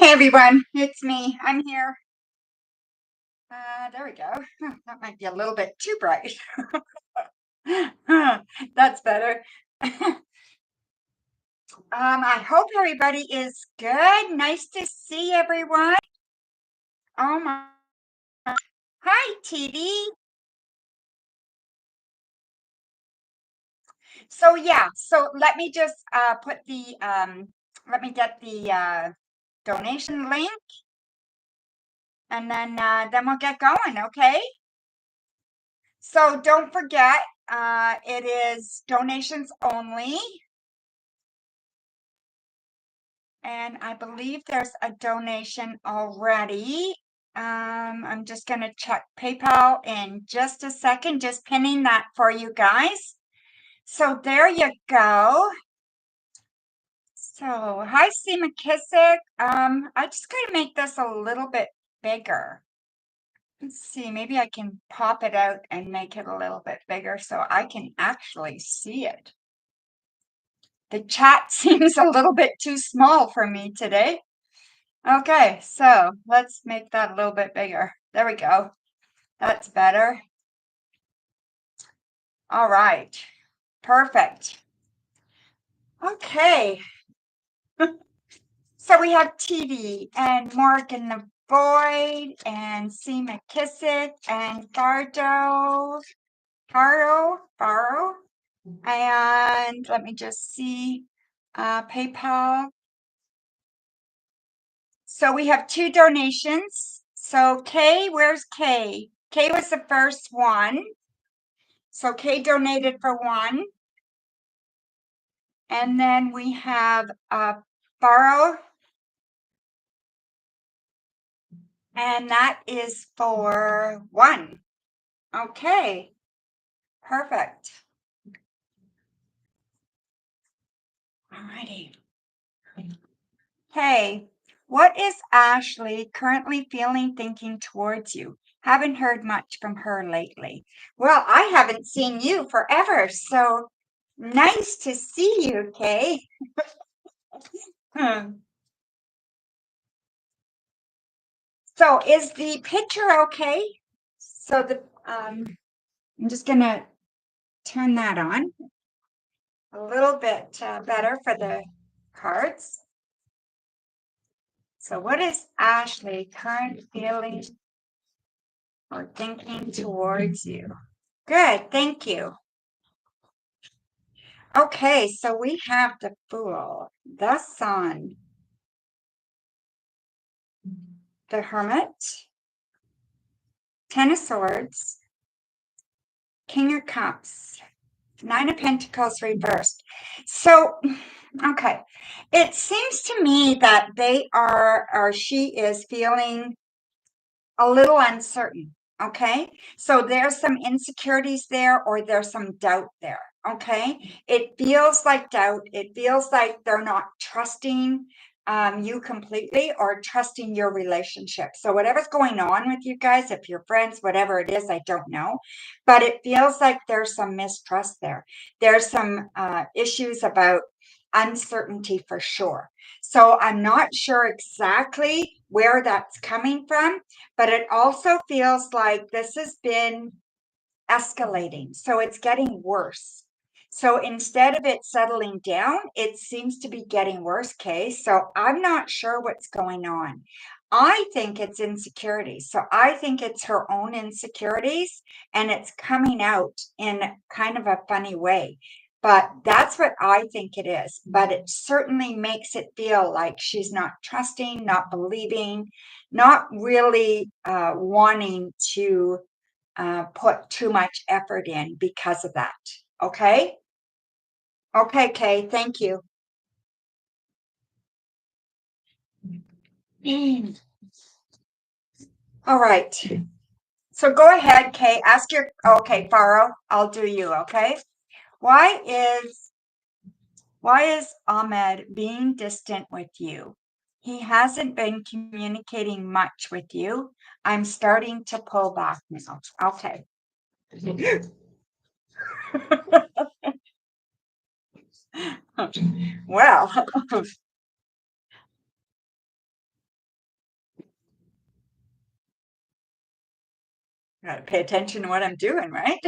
Hey everyone, it's me. I'm here. There we go. That might be a little bit too bright. That's better. I hope everybody is good. Nice to see everyone. Oh my. Hi, TD. So yeah, so let me just let me get the donation link and then we'll get going, okay? So don't forget, it is donations only. And I believe there's a donation already. I'm just going to check PayPal in just a second, just pinning that for you guys. So there you go. So hi, C. McKissick. I just got to make this a little bit bigger. Let's see, maybe I can pop it out and make it a little bit bigger so I can actually see it. The chat seems a little bit too small for me today. Okay, so let's make that a little bit bigger. There we go. That's better. All right, perfect. Okay, so we have TD and Morgan the Void and C. McKissick and Fardo, Faro. And let me just see, PayPal. So we have two donations. So Kay, where's Kay? Kay was the first one. So Kay donated for one. And then we have Borrow. And that is for one. Okay, perfect. Alrighty. Hey, what is Ashley currently feeling, thinking towards you? Haven't heard much from her lately. Well, I haven't seen you forever, so nice to see you, Kay. So is the picture okay? So I'm just gonna turn that on a little bit better for the cards. So what is Ashley current feeling or thinking towards you? Good, thank you. Okay, so we have the Fool, the Sun, the Hermit, Ten of Swords, King of Cups, Nine of Pentacles reversed. So, okay, it seems to me that they are, or she is feeling a little uncertain. Okay, so there's some insecurities there, or there's some doubt there. Okay, it feels like doubt. It feels like they're not trusting you completely or trusting your relationship. So, whatever's going on with you guys, if you're friends, whatever it is, I don't know, but it feels like there's some mistrust there. There's some issues about uncertainty for sure. So, I'm not sure exactly where that's coming from, but it also feels like this has been escalating. So it's getting worse. So instead of it settling down, it seems to be getting worse. Okay. So I'm not sure what's going on. I think it's insecurities. So I think it's her own insecurities and it's coming out in kind of a funny way. But that's what I think it is. But it certainly makes it feel like she's not trusting, not believing, not really wanting to put too much effort in because of that. Okay. Okay, Kay. Thank you. All right. So go ahead, Kay. Ask your. Okay, Faro. I'll do you. Okay. Why is why is Ahmed being distant with you? He hasn't been communicating much with you. I'm starting to pull back now. Okay. Well, Gotta pay attention to what I'm doing, right?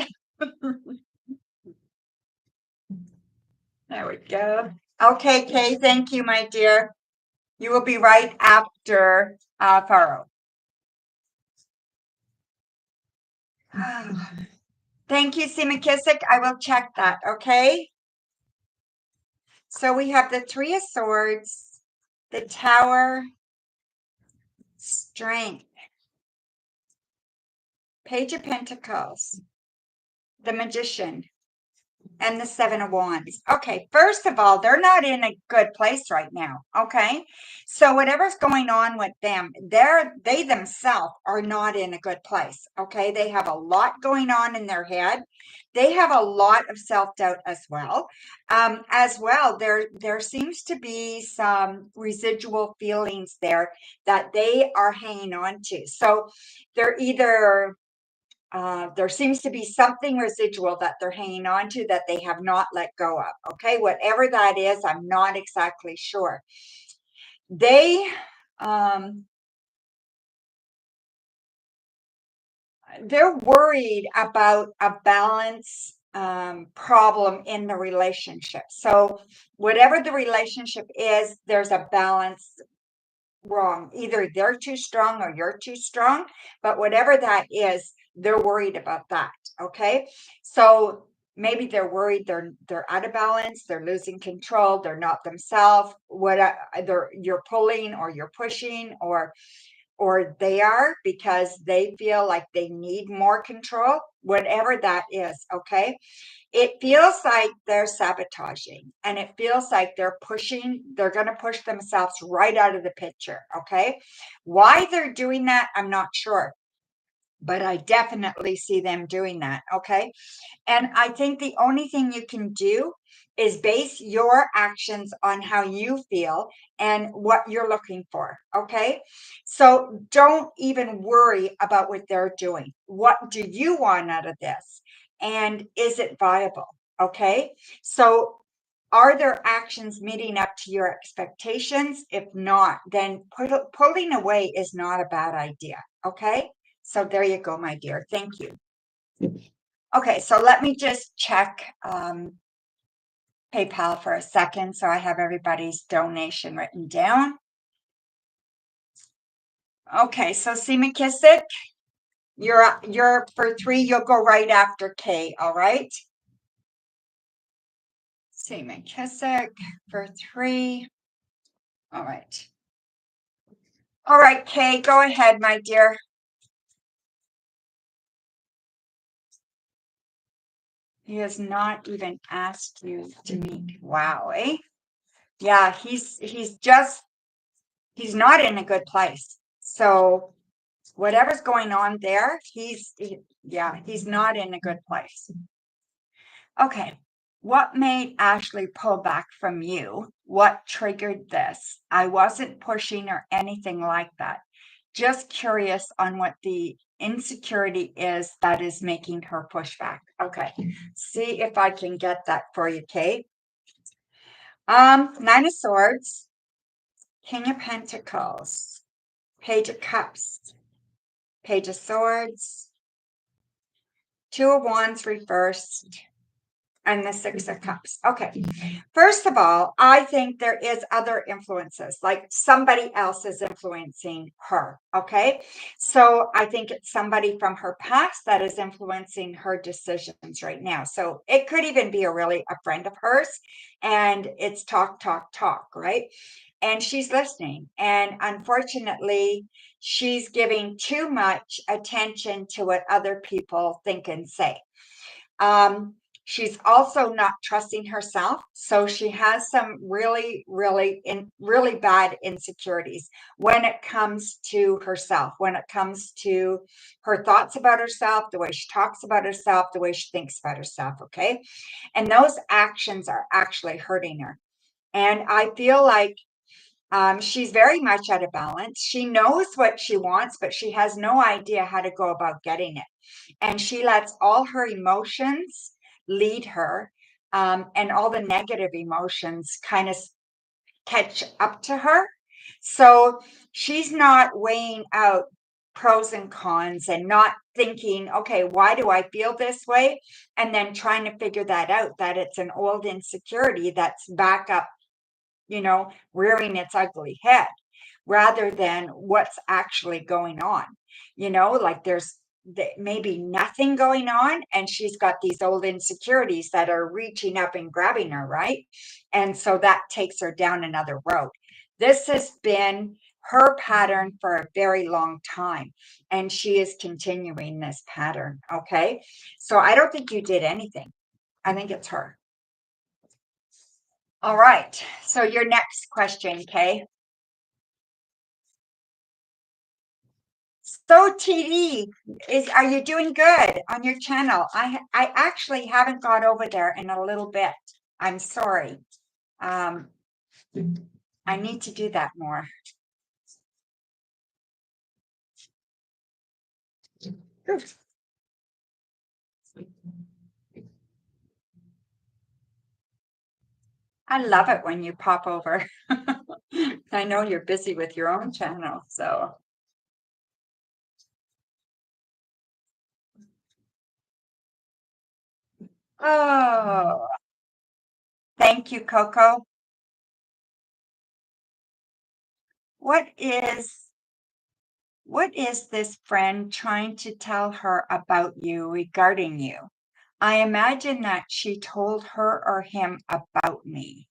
There we go. Okay, Kay, thank you, my dear. You will be right after Faro. Thank you, C. McKissick. I will check that, okay? So we have the Three of Swords, the Tower, Strength, Page of Pentacles, the Magician, and the Seven of Wands. Okay, first of all, they're not in a good place right now. Okay, so whatever's going on with them, they themselves are not in a good place. Okay, they have a lot going on in their head. They have a lot of self-doubt as well. There seems to be some residual feelings there that they are hanging on to. So they're either there seems to be something residual that they're hanging on to that they have not let go of. Okay, whatever that is, I'm not exactly sure. They, um, they're worried about a balance problem in the relationship. So, whatever the relationship is, there's a balance wrong. Either they're too strong or you're too strong, but whatever that is, they're worried about that. Okay. So maybe they're worried they're out of balance, they're losing control, they're not themselves. Either you're pulling or you're pushing, or they are because they feel like they need more control, whatever that is. Okay, it feels like they're sabotaging, and it feels like they're going to push themselves right out of the picture. Okay, why they're doing that, I'm not sure, but I definitely see them doing that. Okay, and I think the only thing you can do is base your actions on how you feel and what you're looking for. Okay. So don't even worry about what they're doing. What do you want out of this? And is it viable? Okay. So are their actions meeting up to your expectations? If not, then pulling away is not a bad idea. Okay. So there you go, my dear. Thank you. Okay, so let me just check PayPal for a second so I have everybody's donation written down. Okay, so C. McKissick, you're for 3, you'll go right after Kay, all right? C. McKissick for 3. All right. All right, Kay, go ahead, my dear. He has not even asked you to meet. Wow, eh? Yeah, he's not in a good place. So whatever's going on there, he's not in a good place. Okay. What made Ashley pull back from you? What triggered this? I wasn't pushing or anything like that. Just curious on what the insecurity is that is making her push back. Okay. See if I can get that for you, Kate. 9 of Swords, King of Pentacles, Page of Cups, Page of Swords, 2 of Wands reversed, and the 6 of Cups. Okay. First of all, I think there is other influences, like somebody else is influencing her. Okay. So I think it's somebody from her past that is influencing her decisions right now. So it could even be a friend of hers, and it's talk, talk, talk, right? And she's listening. And unfortunately, she's giving too much attention to what other people think and say. She's also not trusting herself. So she has some really bad insecurities when it comes to herself, when it comes to her thoughts about herself, the way she talks about herself, the way she thinks about herself. Okay. And those actions are actually hurting her. And I feel like she's very much out of balance. She knows what she wants, but she has no idea how to go about getting it. And she lets all her emotions lead her, and all the negative emotions kind of catch up to her. So she's not weighing out pros and cons and not thinking, okay, why do I feel this way? And then trying to figure that out, that it's an old insecurity that's back up, rearing its ugly head rather than what's actually going on. Like there's maybe nothing going on, and she's got these old insecurities that are reaching up and grabbing her, right? And so that takes her down another road. This has been her pattern for a very long time, and she is continuing this pattern. Okay. So I don't think you did anything. I think it's her. All right. So your next question, Kay. So TD, are you doing good on your channel? I actually haven't got over there in a little bit. I'm sorry. Um, I need to do that more. I love it when you pop over. I know you're busy with your own channel, so. Oh, thank you, Coco. What is what is this friend trying to tell her about you regarding you? I imagine that she told her or him about me.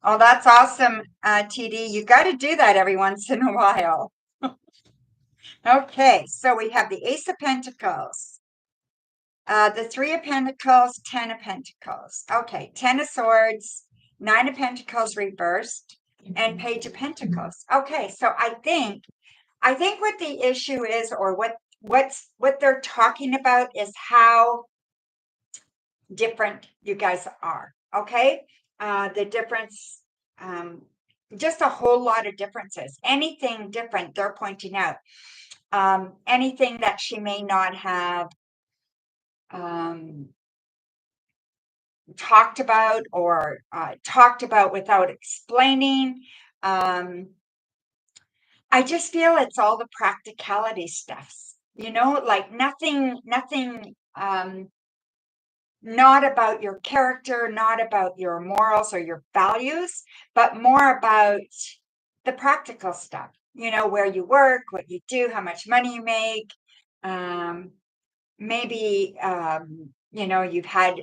Oh, that's awesome, TD. You got to do that every once in a while. Okay, so we have the Ace of Pentacles, the Three of Pentacles, Ten of Pentacles. Okay, Ten of Swords, Nine of Pentacles reversed, and Page of Pentacles. Okay, so I think what the issue is, or what they're talking about, is how different you guys are. Okay, the difference, um, just a whole lot of differences. Anything different, they're pointing out. Anything that she may not have um, talked about, or talked about without explaining. Um, I just feel it's all the practicality stuffs, like nothing, not about your character, not about your morals or your values, but more about the practical stuff, where you work, what you do, how much money you make. Maybe, you've had,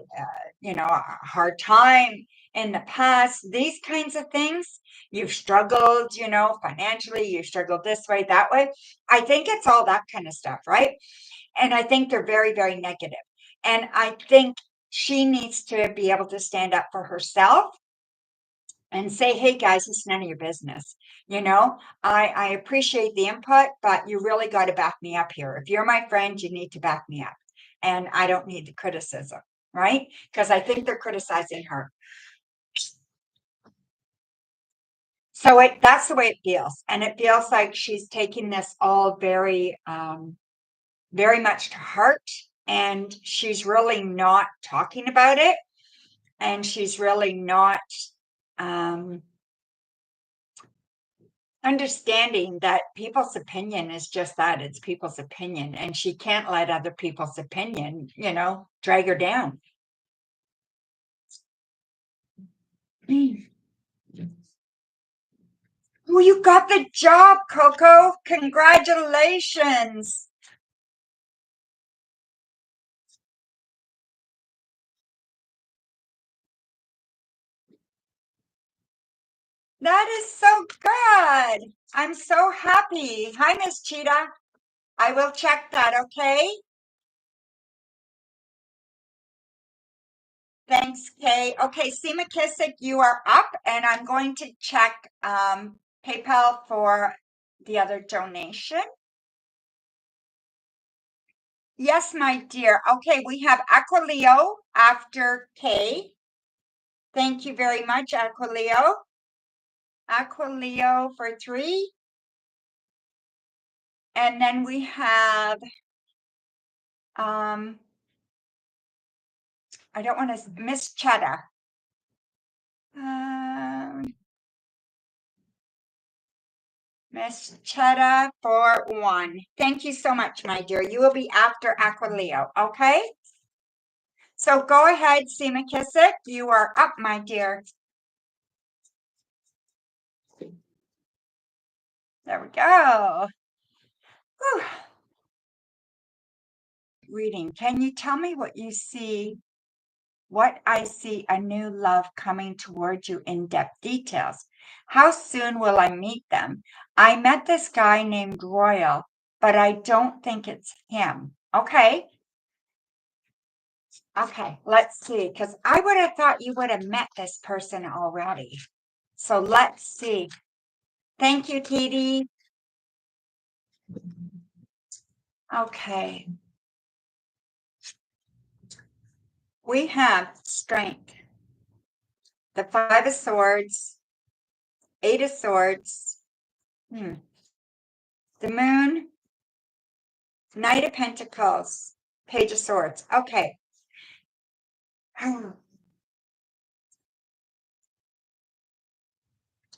a hard time in the past, these kinds of things. You've struggled, financially, you struggled this way, that way. I think it's all that kind of stuff, right? And I think they're very, very negative. And I think she needs to be able to stand up for herself and say, hey guys, it's none of your business. I appreciate the input, but you really got to back me up here. If you're my friend, you need to back me up. And I don't need the criticism, right? Because I think they're criticizing her. So that's the way it feels. And it feels like she's taking this all very, very much to heart. And she's really not talking about it. And she's really not understanding that people's opinion is just that, it's people's opinion, and she can't let other people's opinion, drag her down. Oh, you got the job, Coco. Congratulations. That is so good. I'm so happy. Hi, Miss Cheetah. I will check that, okay? Thanks, Kay. Okay, C. McKissick, you are up, and I'm going to check PayPal for the other donation. Yes, my dear. Okay, we have Aquileo after Kay. Thank you very much, Aquileo. Aquileo for 3. And then we have, I don't want to, Miss Chetta. Miss Chetta for 1. Thank you so much, my dear. You will be after Aquileo, okay? So go ahead, Seema Kissick. You are up, my dear. There we go. Whew. Reading. Can you tell me what you see? What I see a new love coming towards you in depth details. How soon will I meet them? I met this guy named Royal, but I don't think it's him. Okay. Okay, let's see, because I would have thought you would have met this person already. So let's see. Thank you, Katie. Okay. We have strength, the 5 of Swords, 8 of Swords, the Moon, Knight of Pentacles, Page of Swords. Okay.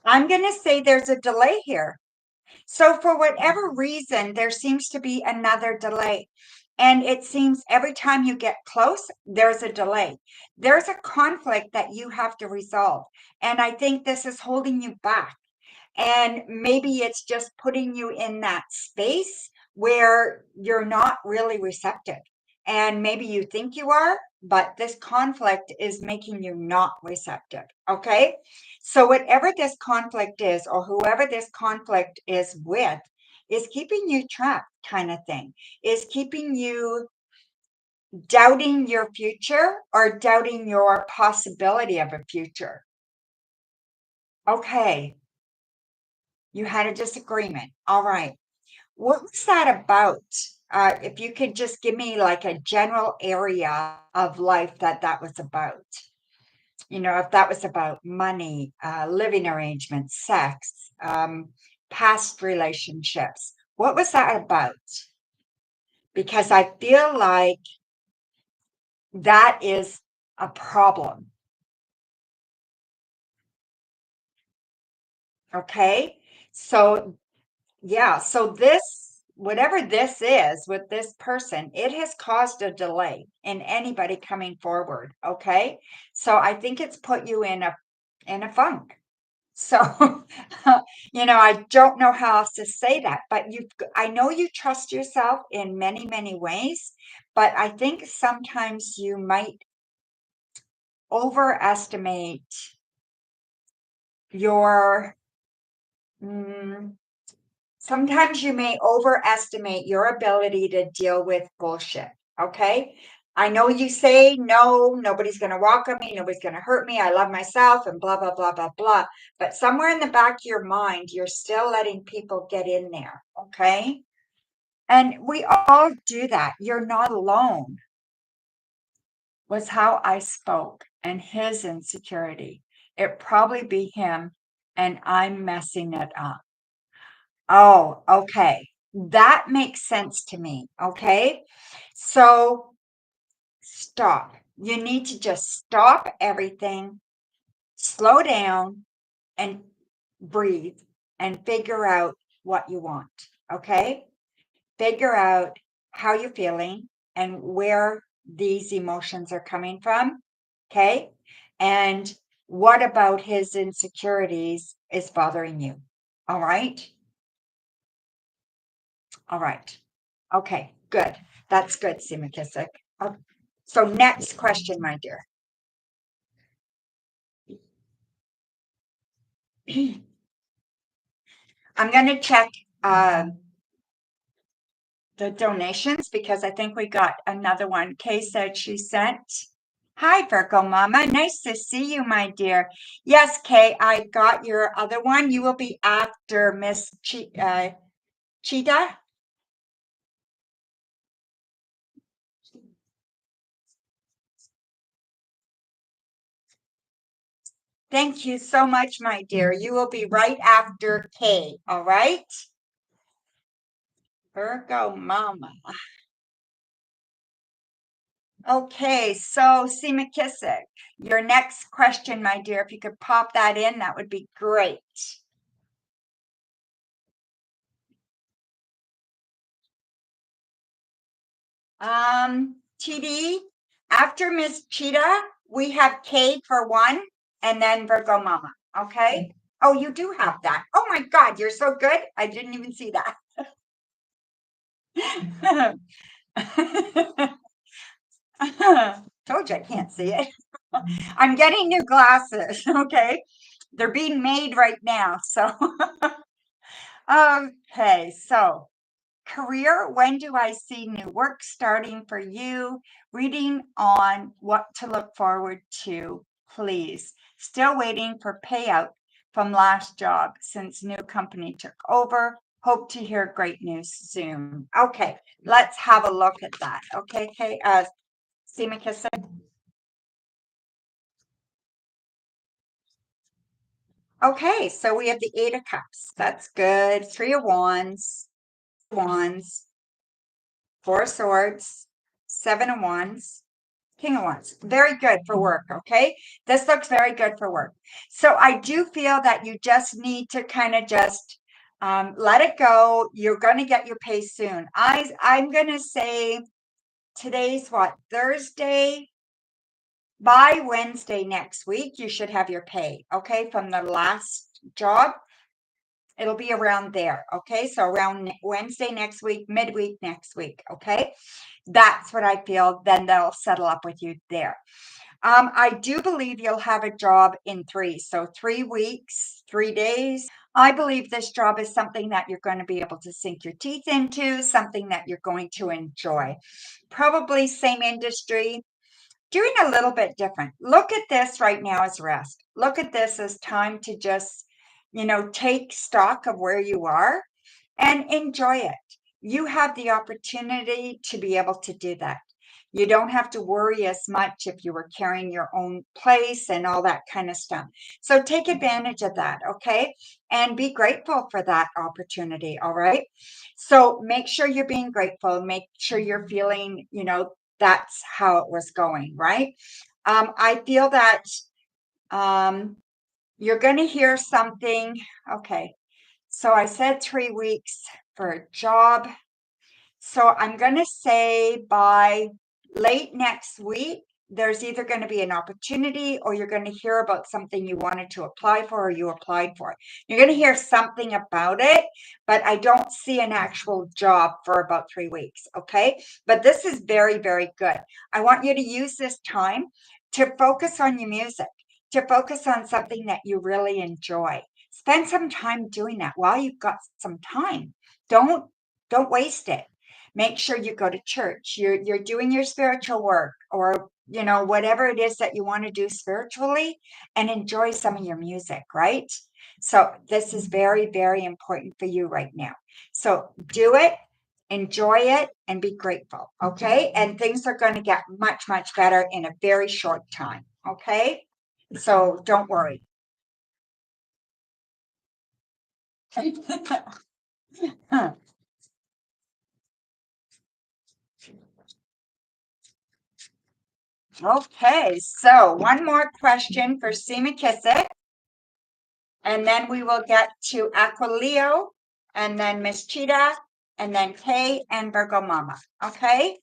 I'm going to say there's a delay here. So for whatever reason, there seems to be another delay. And it seems every time you get close, there's a delay. There's a conflict that you have to resolve. And I think this is holding you back. And maybe it's just putting you in that space where you're not really receptive. And maybe you think you are, but this conflict is making you not receptive. Okay. So, whatever this conflict is, or whoever this conflict is with, is keeping you trapped, kind of thing, is keeping you doubting your future or doubting your possibility of a future. Okay. You had a disagreement. All right. What was that about? If you could just give me like a general area of life that was about. If that was about money, living arrangements, sex, past relationships. What was that about? Because I feel like that is a problem. Okay. So yeah, so whatever this is with this person, it has caused a delay in anybody coming forward. Okay. So I think it's put you in a funk. So, I don't know how else to say that, but I know you trust yourself in many, many ways, but I think sometimes you might overestimate your, mm, sometimes you may overestimate your ability to deal with bullshit. Okay. I know you say, no, nobody's going to walk on me. Nobody's going to hurt me. I love myself and blah, blah, blah, blah, blah. But somewhere in the back of your mind, you're still letting people get in there. Okay. And we all do that. You're not alone, was how I spoke and his insecurity. It probably be him and I'm messing it up. Oh, okay. That makes sense to me. Okay. So stop. You need to just stop everything, slow down, and breathe and figure out what you want. Okay. Figure out how you're feeling and where these emotions are coming from. Okay. And what about his insecurities is bothering you? All right. All right. Okay, good. That's good, Seema Kissick. So next question, my dear. I'm going to check the donations because I think we got another one. Kay said she sent. Hi, Virgo Mama. Nice to see you, my dear. Yes, Kay, I got your other one. You will be after Miss Cheetah. Thank you so much, my dear. You will be right after Kay, all right? Virgo Mama. Okay, so C. McKissick, your next question, my dear, if you could pop that in, that would be great. TD, after Miss Cheetah, we have K for one, and then Virgo Mama. Okay. Oh, you do have that. Oh my God, you're so good. I didn't even see that. Told you I can't see it. I'm getting new glasses. Okay. They're being made right now. So, okay. So, career, when do I see new work starting for you? Reading on what to look forward to, please. Still waiting for payout from last job since new company took over. Hope to hear great news soon. Okay, let's have a look at that. Okay, see McKisson. Okay, so we have the Eight of Cups. That's good. Three of Wands, Four of Swords, Seven of Wands, King of Wands. Very good for work. Okay. This looks very good for work. So I do feel that you just need to kind of just let it go. You're going to get your pay soon. I'm going to say today's what? Thursday. By Wednesday next week, you should have your pay. Okay. From the last job. It'll be around there. Okay. So around Wednesday next week, midweek next week. Okay. That's what I feel. Then they'll settle up with you there. I do believe you'll have a job in three. So 3 weeks, 3 days. I believe this job is something that you're going to be able to sink your teeth into, something that you're going to enjoy. Probably same industry, doing a little bit different. Look at this right now as rest. Look at this as time to just, take stock of where you are and enjoy it. You have the opportunity to be able to do that. You don't have to worry as much if you were carrying your own place and all that kind of stuff. So take advantage of that, okay? And be grateful for that opportunity, all right? So make sure you're being grateful, make sure you're feeling, that's how it was going, right? I feel that um, you're going to hear something. Okay. So I said 3 weeks for a job. So I'm going to say by late next week, there's either going to be an opportunity or you're going to hear about something you wanted to apply for or you applied for. You're going to hear something about it, but I don't see an actual job for about 3 weeks. Okay. But this is very, very good. I want you to use this time to focus on your music, to focus on something that you really enjoy. Spend some time doing that while you've got some time. Don't waste it. Make sure you go to church. You're doing your spiritual work or whatever it is that you want to do spiritually and enjoy some of your music, right? So this is very, very important for you right now. So do it, enjoy it, and be grateful. Okay. And things are going to get much, much better in a very short time. Okay. So don't worry. Okay, so one more question for C. McKissick, and then we will get to Aquileo, and then Miss Cheetah, and then Kay and Virgo Mama. Okay.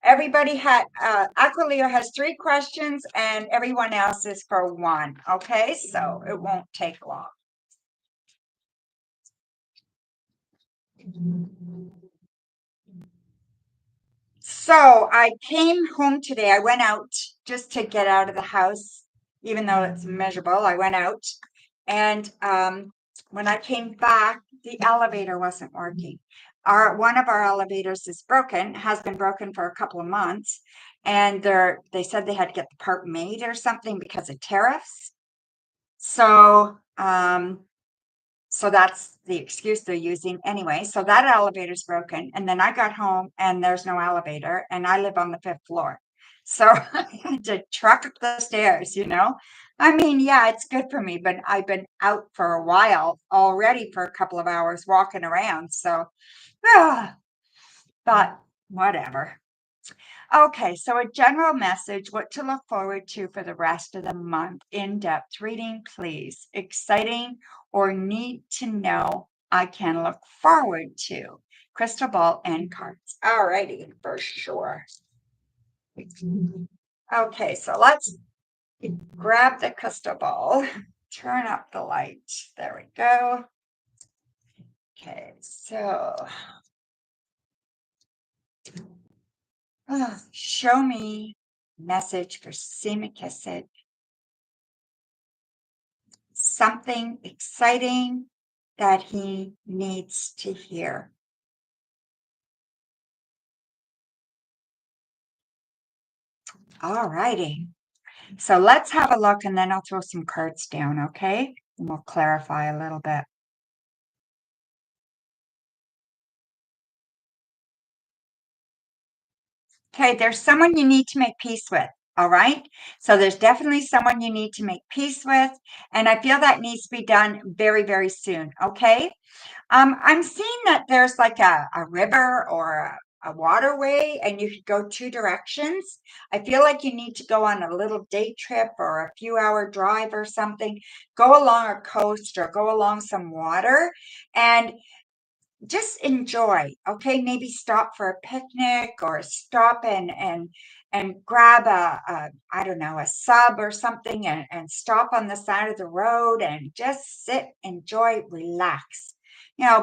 Everybody had Aquileo has 3 questions, and everyone else is for one. Okay, so it won't take long. So I came home today. I went out just to get out of the house, even though it's miserable. I went out, and when I came back, the elevator wasn't working. One of our elevators is broken, has been broken for a couple of months, and they said they had to get the part made or something because of tariffs. So so that's the excuse they're using anyway. So that elevator's broken. And then I got home and there's no elevator and I live on the 5th floor. So I had to truck up the stairs. I mean, yeah, it's good for me, but I've been out for a while already for a couple of hours walking around. So, but whatever. Okay, so a general message, what to look forward to for the rest of the month. In-depth reading, please. Exciting or need to know I can look forward to. Crystal ball and cards. All righty, for sure. Okay, so let's grab the crystal ball, turn up the light. There we go. Okay, so show me message for Simakisset. Something exciting that he needs to hear. All righty. So let's have a look and then I'll throw some cards down, okay? And we'll clarify a little bit. Okay, there's someone you need to make peace with, all right? So there's definitely someone you need to make peace with, and I feel that needs to be done very, very soon, okay? I'm seeing that there's like a river or a waterway, and you could go two directions. I feel like you need to go on a little day trip or a few hour drive or something. Go along a coast or go along some water and just enjoy. Okay, maybe stop for a picnic or stop and grab a I don't know, a sub or something and stop on the side of the road and just sit, enjoy, relax.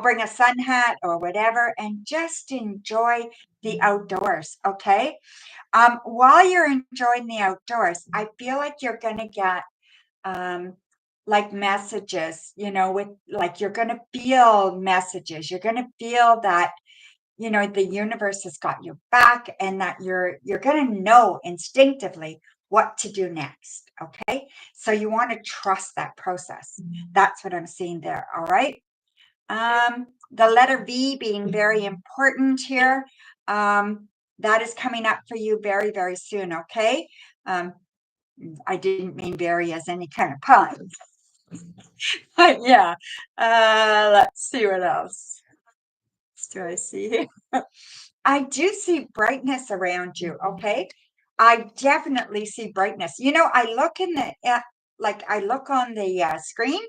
Bring a sun hat or whatever and just enjoy the outdoors. Okay. While you're enjoying the outdoors, I feel like you're gonna get um, like messages, with like you're going to feel messages. You're going to feel that, the universe has got your back and that you're going to know instinctively what to do next. Okay. So you want to trust that process. That's what I'm seeing there. All right. The letter V being very important here. That is coming up for you very, very soon. Okay. Um, I didn't mean very as any kind of pun. But yeah. Let's see what else do I see here. I do see brightness around you. Okay. I definitely see brightness. I look like I look on the screen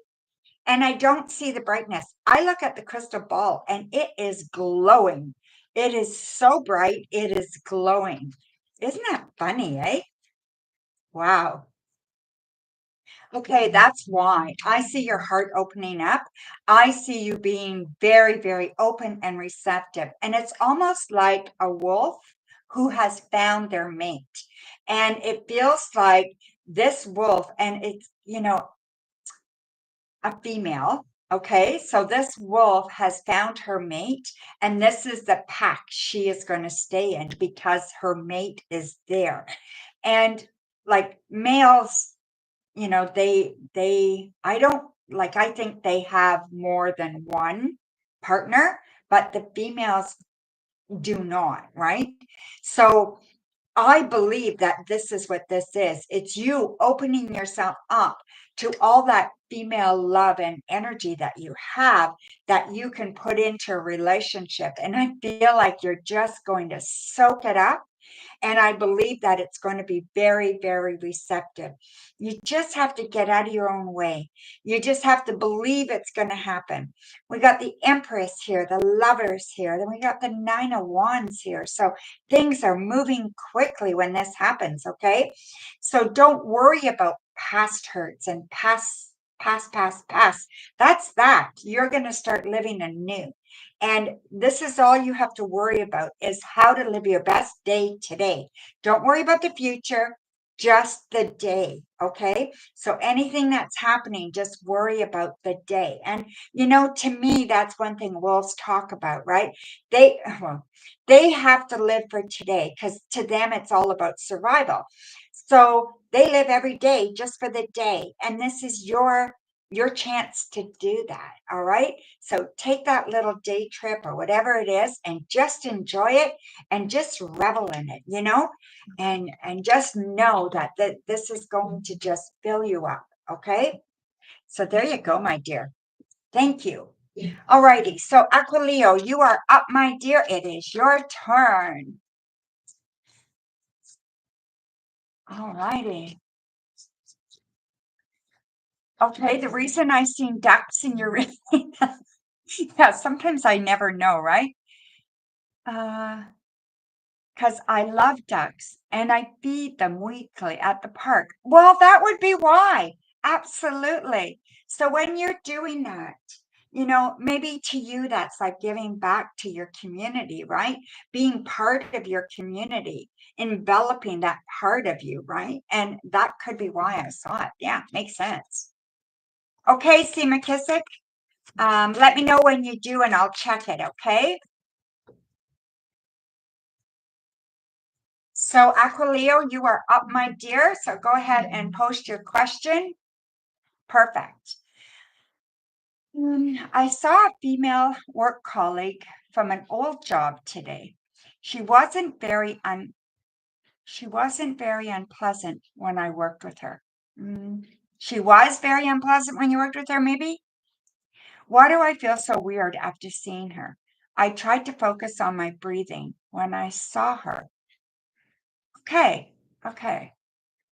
and I don't see the brightness. I look at the crystal ball and it is glowing. It is so bright. It is glowing. Isn't that funny, eh? Wow. Okay, that's why I see your heart opening up. I see you being very, very open and receptive. And it's almost like a wolf who has found their mate. And it feels like this wolf, and it's, a female. Okay, so this wolf has found her mate, and this is the pack she is going to stay in because her mate is there. And like males, they I don't like I think they have more than one partner, but the females do not, right? So I believe that this is what this is. It's you opening yourself up to all that female love and energy that you have that you can put into a relationship. And I feel like you're just going to soak it up and I believe that it's going to be very, very receptive. You just have to get out of your own way. You just have to believe it's going to happen. We got the Empress here, the Lovers here, then we got the Nine of Wands here. So things are moving quickly when this happens, okay? So don't worry about past hurts and past. That's that. You're going to start living anew. And this is all you have to worry about is how to live your best day today. Don't worry about the future, just the day. Okay. So anything that's happening, just worry about the day. And, to me, that's one thing wolves talk about, right? They, well, they have to live for today because to them, it's all about survival. So they live every day just for the day. And this is your chance to do that. All right. So take that little day trip or whatever it is and just enjoy it and just revel in it, and just know that this is going to just fill you up. Okay. So there you go, my dear. Thank you. All righty. So Aquileo, you are up, my dear. It is your turn. All righty. Okay, the reason I seen ducks in your reading, yeah, sometimes I never know, right? Because I love ducks and I feed them weekly at the park. Well, that would be why. Absolutely. So when you're doing that, maybe to you that's like giving back to your community, right? Being part of your community, enveloping that part of you, right? And that could be why I saw it. Yeah, makes sense. Okay, see McKissick. Let me know when you do and I'll check it, okay? So Aquileo, you are up, my dear. So go ahead and post your question. Perfect. I saw a female work colleague from an old job today. She wasn't very she wasn't very unpleasant when I worked with her. She was very unpleasant when you worked with her, maybe? Why do I feel so weird after seeing her? I tried to focus on my breathing when I saw her. Okay, okay.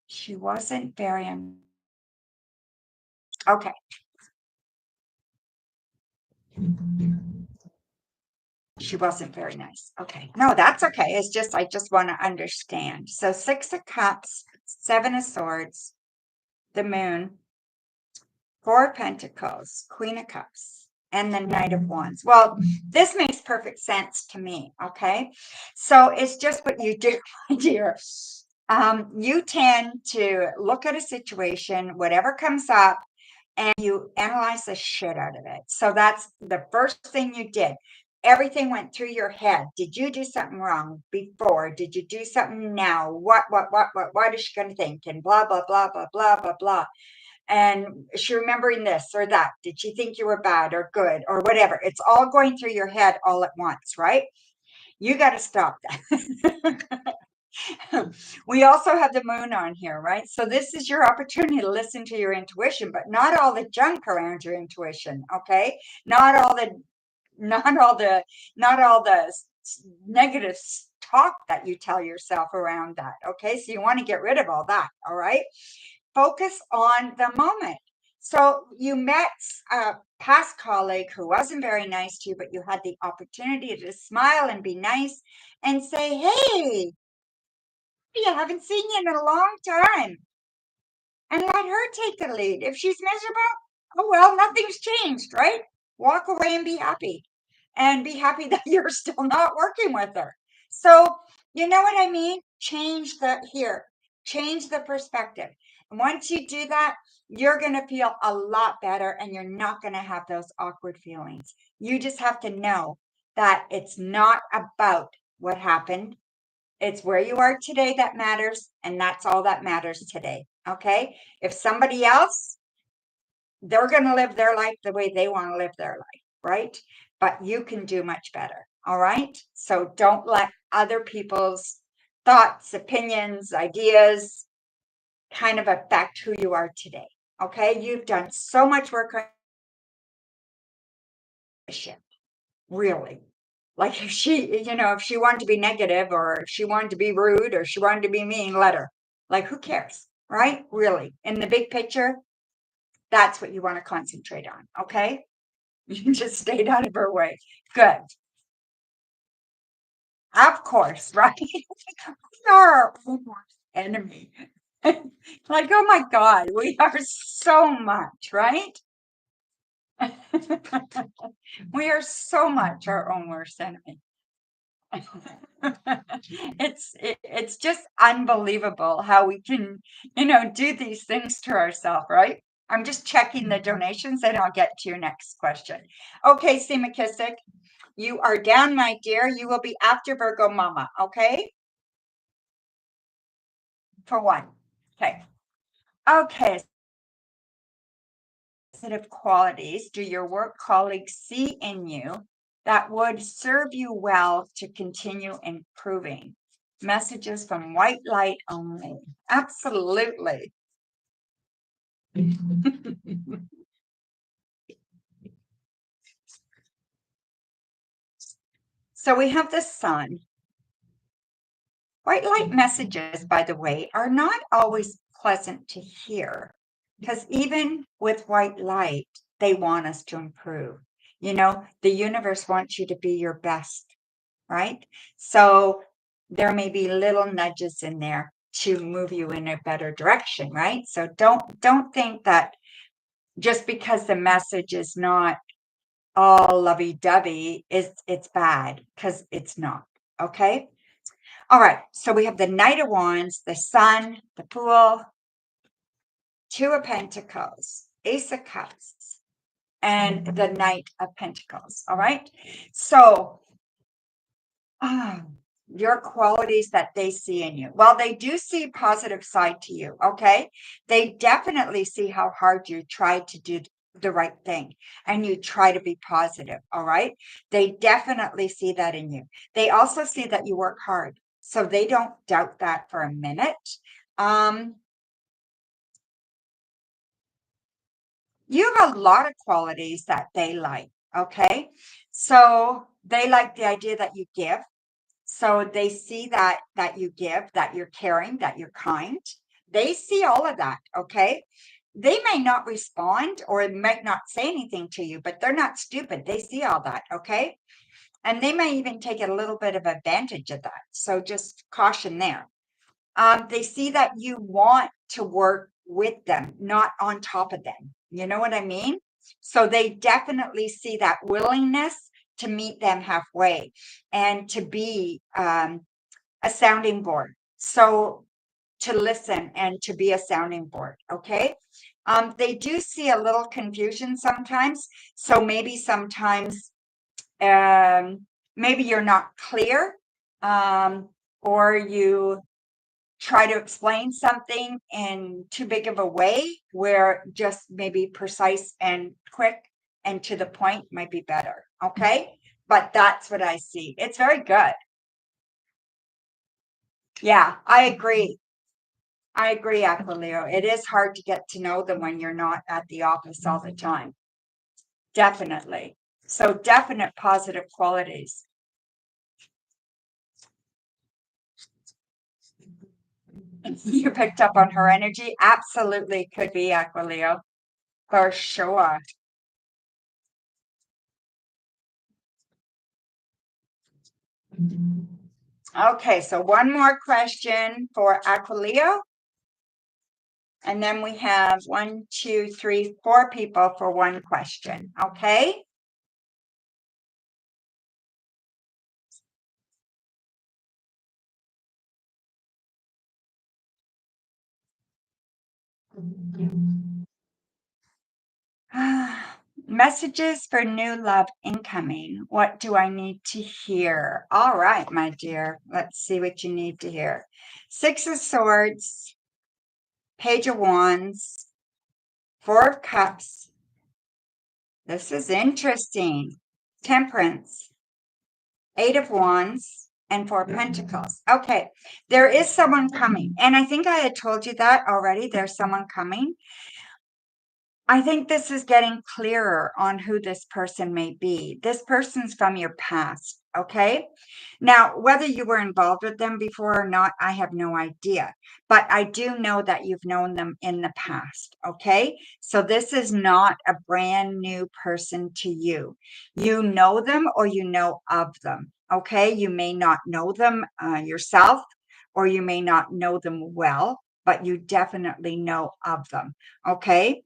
She wasn't very okay. She wasn't very nice. Okay. No, that's okay. It's just I just want to understand. So 6 of Cups, 7 of Swords, the Moon, 4 of Pentacles, Queen of Cups, and the Knight of Wands. Well, this makes perfect sense to me. Okay. So it's just what you do, my dear. You tend to look at a situation, whatever comes up, and you analyze the shit out of it. So that's the first thing you did. Everything went through your head. Did you do something wrong before? Did you do something now? What is she going to think? And blah, blah, blah, blah, blah, blah, blah. And is she remembering this or that? Did she think you were bad or good or whatever? It's all going through your head all at once, right? You got to stop that. We also have the moon on here, right? So this is your opportunity to listen to your intuition, but not all the junk around your intuition, okay? Not all the not all the not all the negative talk that you tell yourself around that, okay? So you want to get rid of all that, all right? Focus on the moment. So you met a past colleague who wasn't very nice to you, but you had the opportunity to smile and be nice and say, "Hey, I haven't seen you in a long time," and let her take the lead. If she's miserable, oh well, nothing's changed, right? Walk away and be happy that you're still not working with her. So, you know what I mean? Change the perspective. And once you do that, you're going to feel a lot better and you're not going to have those awkward feelings. You just have to know that it's not about what happened. It's where you are today that matters, and that's all that matters today. Okay. If somebody else, they're going to live their life the way they want to live their life, right? But you can do much better. All right. So don't let other people's thoughts, opinions, ideas kind of affect who you are today. Okay. You've done so much work on this shit, really. Like if she wanted to be negative or if she wanted to be rude or she wanted to be mean, let her. Like, who cares? Right? Really. In the big picture, that's what you want to concentrate on. Okay. You just stayed out of her way. Good. Of course, right? We are our own worst enemy. Like, oh my God, we are so much, right? We are so much our own worst enemy. It's just unbelievable how we can, do these things to ourselves, right? I'm just checking the donations and I'll get to your next question. Okay, C. McKissick, you are down, my dear. You will be after Virgo Mama, okay? For one. Okay. Okay. Positive qualities do your work colleagues see in you that would serve you well to continue improving? Messages from white light only. Absolutely. So we have the sun. White light messages, by the way, are not always pleasant to hear because even with white light, they want us to improve. The universe wants you to be your best, right? So there may be little nudges in there to move you in a better direction, right? So don't think that just because the message is not all lovey-dovey, it's bad, because it's not. Okay. All right. So we have the Knight of Wands, the Sun, the Fool, Two of Pentacles, Ace of Cups, and the Knight of Pentacles. All right. So your qualities that they see in you. Well, they do see positive side to you. Okay. They definitely see how hard you try to do the right thing and you try to be positive. All right. They definitely see that in you. They also see that you work hard. So they don't doubt that for a minute. Um, you have a lot of qualities that they like. Okay. So they like the idea that you give. So they see that you give, that you're caring, that you're kind. They see all of that, okay? They may not respond or might not say anything to you, but they're not stupid. They see all that, okay? And they may even take a little bit of advantage of that. So just caution there. They see that you want to work with them, not on top of them. You know what I mean? So they definitely see that willingness to meet them halfway and to be a sounding board. So to listen and to be a sounding board. Okay. They do see a little confusion sometimes. So maybe sometimes, maybe you're not clear, or you try to explain something in too big of a way where just maybe precise and quick and to the point might be better. Okay. But that's what I see. It's very good. Yeah, I agree. I agree, Aquileo. It is hard to get to know them when you're not at the office all the time. Definitely. So definite positive qualities. You picked up on her energy. Absolutely could be, Aquileo. For sure. Okay, so one more question for Aquileo. And then we have 1, 2, 3, 4 people for one question. Okay. Messages for new love incoming. What do I need to hear? All right, my dear. Let's see what you need to hear. Six of Swords, Page of Wands, Four of Cups. This is interesting. Temperance, Eight of Wands, and Four of Pentacles. Okay, there is someone coming. And I think I had told you that already. There's someone coming. I think this is getting clearer on who this person may be. This person's from your past, okay? Now, whether you were involved with them before or not, I have no idea. But I do know that you've known them in the past, okay? So this is not a brand new person to you. You know them or you know of them, okay? You may not know them yourself, or you may not know them well, but you definitely know of them, okay?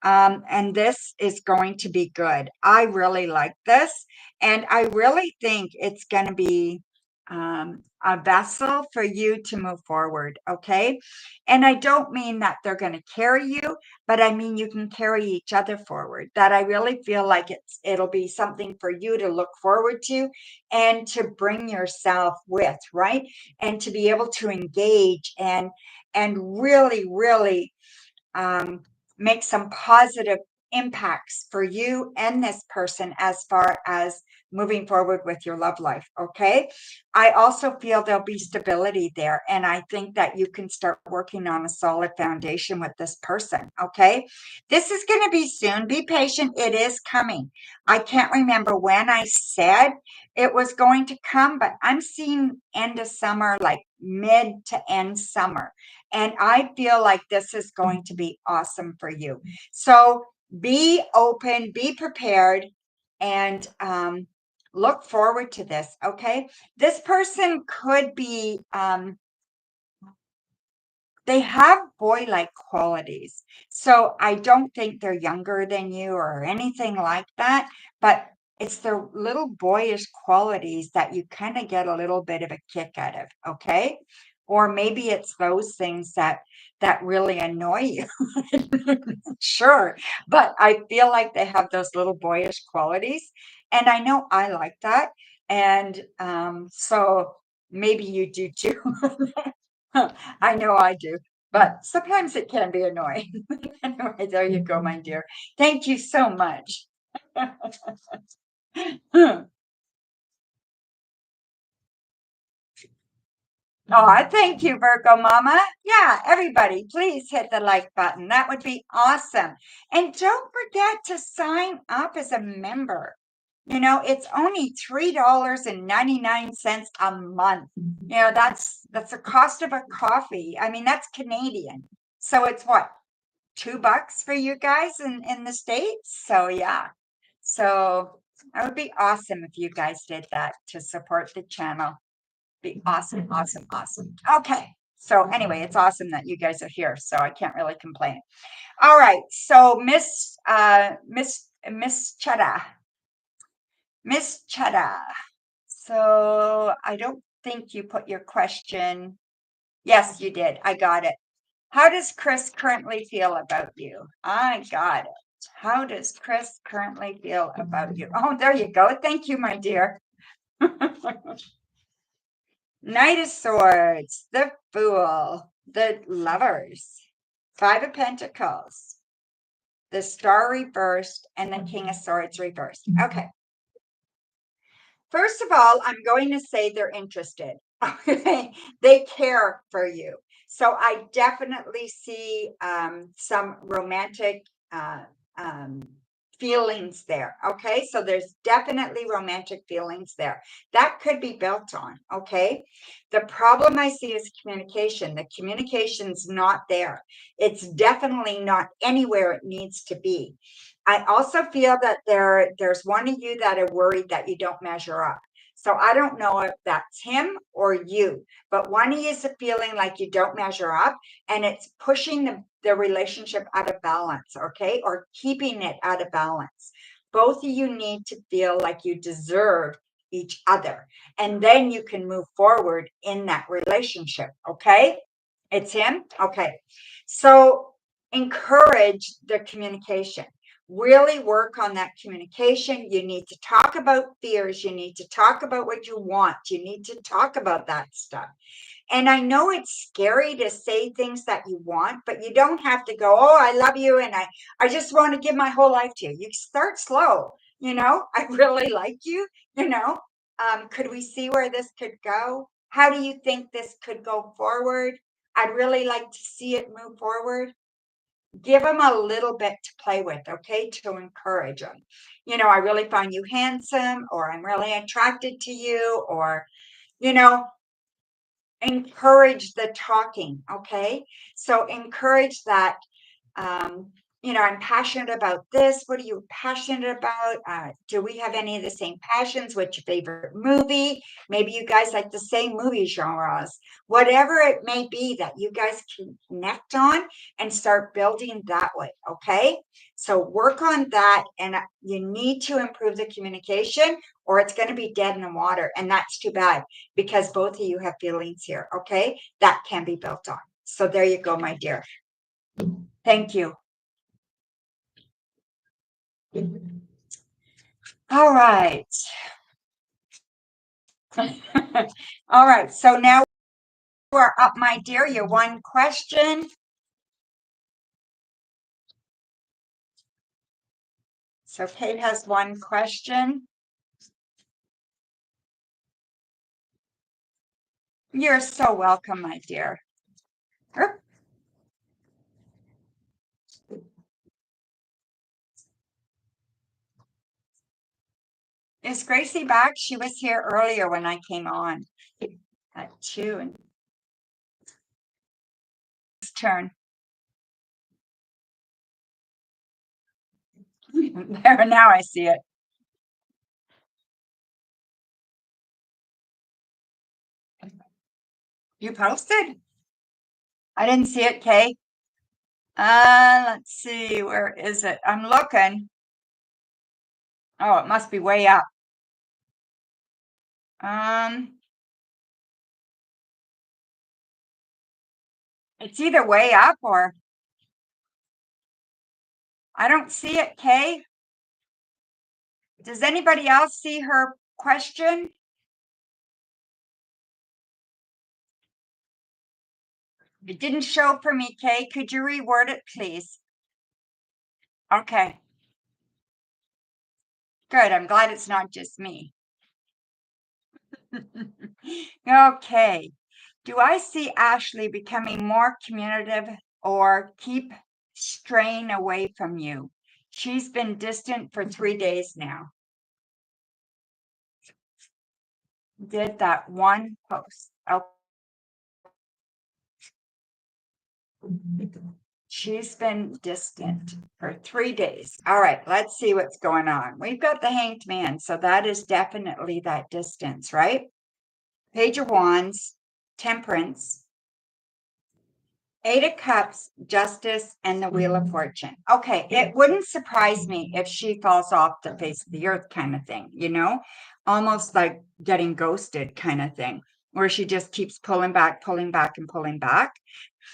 And this is going to be good. I really like this. And I really think it's going to be a vessel for you to move forward. Okay. And I don't mean that they're going to carry you, but I mean you can carry each other forward. That I really feel like it'll be something for you to look forward to and to bring yourself with, right? And to be able to engage and really, really um, make some positive impacts for you and this person as far as moving forward with your love life. Okay. I also feel there'll be stability there. And I think that you can start working on a solid foundation with this person. Okay. This is going to be soon. Be patient. It is coming. I can't remember when I said it was going to come, but I'm seeing end of summer, like mid to end summer. And I feel like this is going to be awesome for you. So be open, be prepared, and look forward to this. Okay. This person could be, they have boy-like qualities. So I don't think they're younger than you or anything like that, but it's their little boyish qualities that you kind of get a little bit of a kick out of, okay? Or maybe it's those things that really annoy you. Sure, but I feel like they have those little boyish qualities, and I know I like that, and so maybe you do too. I know I do, but sometimes it can be annoying. Anyway, there you go, my dear. Thank you so much. Oh, thank you, Virgo Mama. Yeah, everybody, please hit the like button. That would be awesome. And don't forget to sign up as a member. You know, it's only $3.99 a month. You know, that's the cost of a coffee. I mean, that's Canadian. So it's what, $2 for you guys in the States? So yeah. So that would be awesome if you guys did that to support the channel. Be awesome, awesome, awesome. Okay. So anyway, it's awesome that you guys are here. So I can't really complain. All right. So Miss Chetta. Miss Chetta. So I don't think you put your question. Yes, you did. I got it. How does Chris currently feel about you? I got it. How does Chris currently feel about you? Oh, there you go. Thank you, my dear. Knight of Swords, the Fool, the Lovers, Five of Pentacles, the Star reversed, and the King of Swords reversed. Okay. First of all, I'm going to say they're interested. Okay. They care for you. So I definitely see some romantic uh, um, feelings there. Okay. So there's definitely romantic feelings there. That could be built on. Okay. The problem I see is communication. The communication's not there. It's definitely not anywhere it needs to be. I also feel that there's one of you that are worried that you don't measure up. So I don't know if that's him or you, but one of you is feeling like you don't measure up and it's pushing the relationship out of balance, okay? Or keeping it out of balance. Both of you need to feel like you deserve each other. And then you can move forward in that relationship, okay? It's him? Okay. So encourage the communication, really work on that communication. You need to talk about fears. You need to talk about what you want. You need to talk about that stuff. And I know it's scary to say things that you want, but you don't have to go, oh, I love you. And I just want to give my whole life to you. You start slow. You know, I really like you. You know, could we see where this could go? How do you think this could go forward? I'd really like to see it move forward. Give them a little bit to play with, okay, to encourage them. You know, I really find you handsome, or I'm really attracted to you, or, you know, encourage the talking, okay? So encourage that. Um, you know, I'm passionate about this. What are you passionate about? Do we have any of the same passions? What's your favorite movie? Maybe you guys like the same movie genres. Whatever it may be that you guys can connect on and start building that way, okay? So work on that, and you need to improve the communication or it's going to be dead in the water. And that's too bad because both of you have feelings here, okay? That can be built on. So there you go, my dear. Thank you. All right. All right. So now we're up, my dear. Your one question. So Kate has one question. You're so welcome, my dear. Is Gracie back? She was here earlier when I came on at 2. turn? There, now I see it. You posted? I didn't see it, Kay. Let's see, where is it? I'm looking. Oh, it must be way up. Um, it's either way up or I don't see it, Kay. Does anybody else see her question? It didn't show for me, Kay. Could you reword it, please? Okay, good. I'm glad it's not just me. Okay. Do I see Ashley becoming more communicative or keep straying away from you? She's been distant for 3 days now. Did that one post. Oh, she's been distant for 3 days. All right, let's see what's going on. We've got the Hanged Man, so that is definitely that distance, right? Page of Wands, Temperance, Eight of Cups, Justice, and the Wheel of Fortune. Okay, it wouldn't surprise me if she falls off the face of the earth, kind of thing, almost like getting ghosted, kind of thing, where she just keeps pulling back, and pulling back.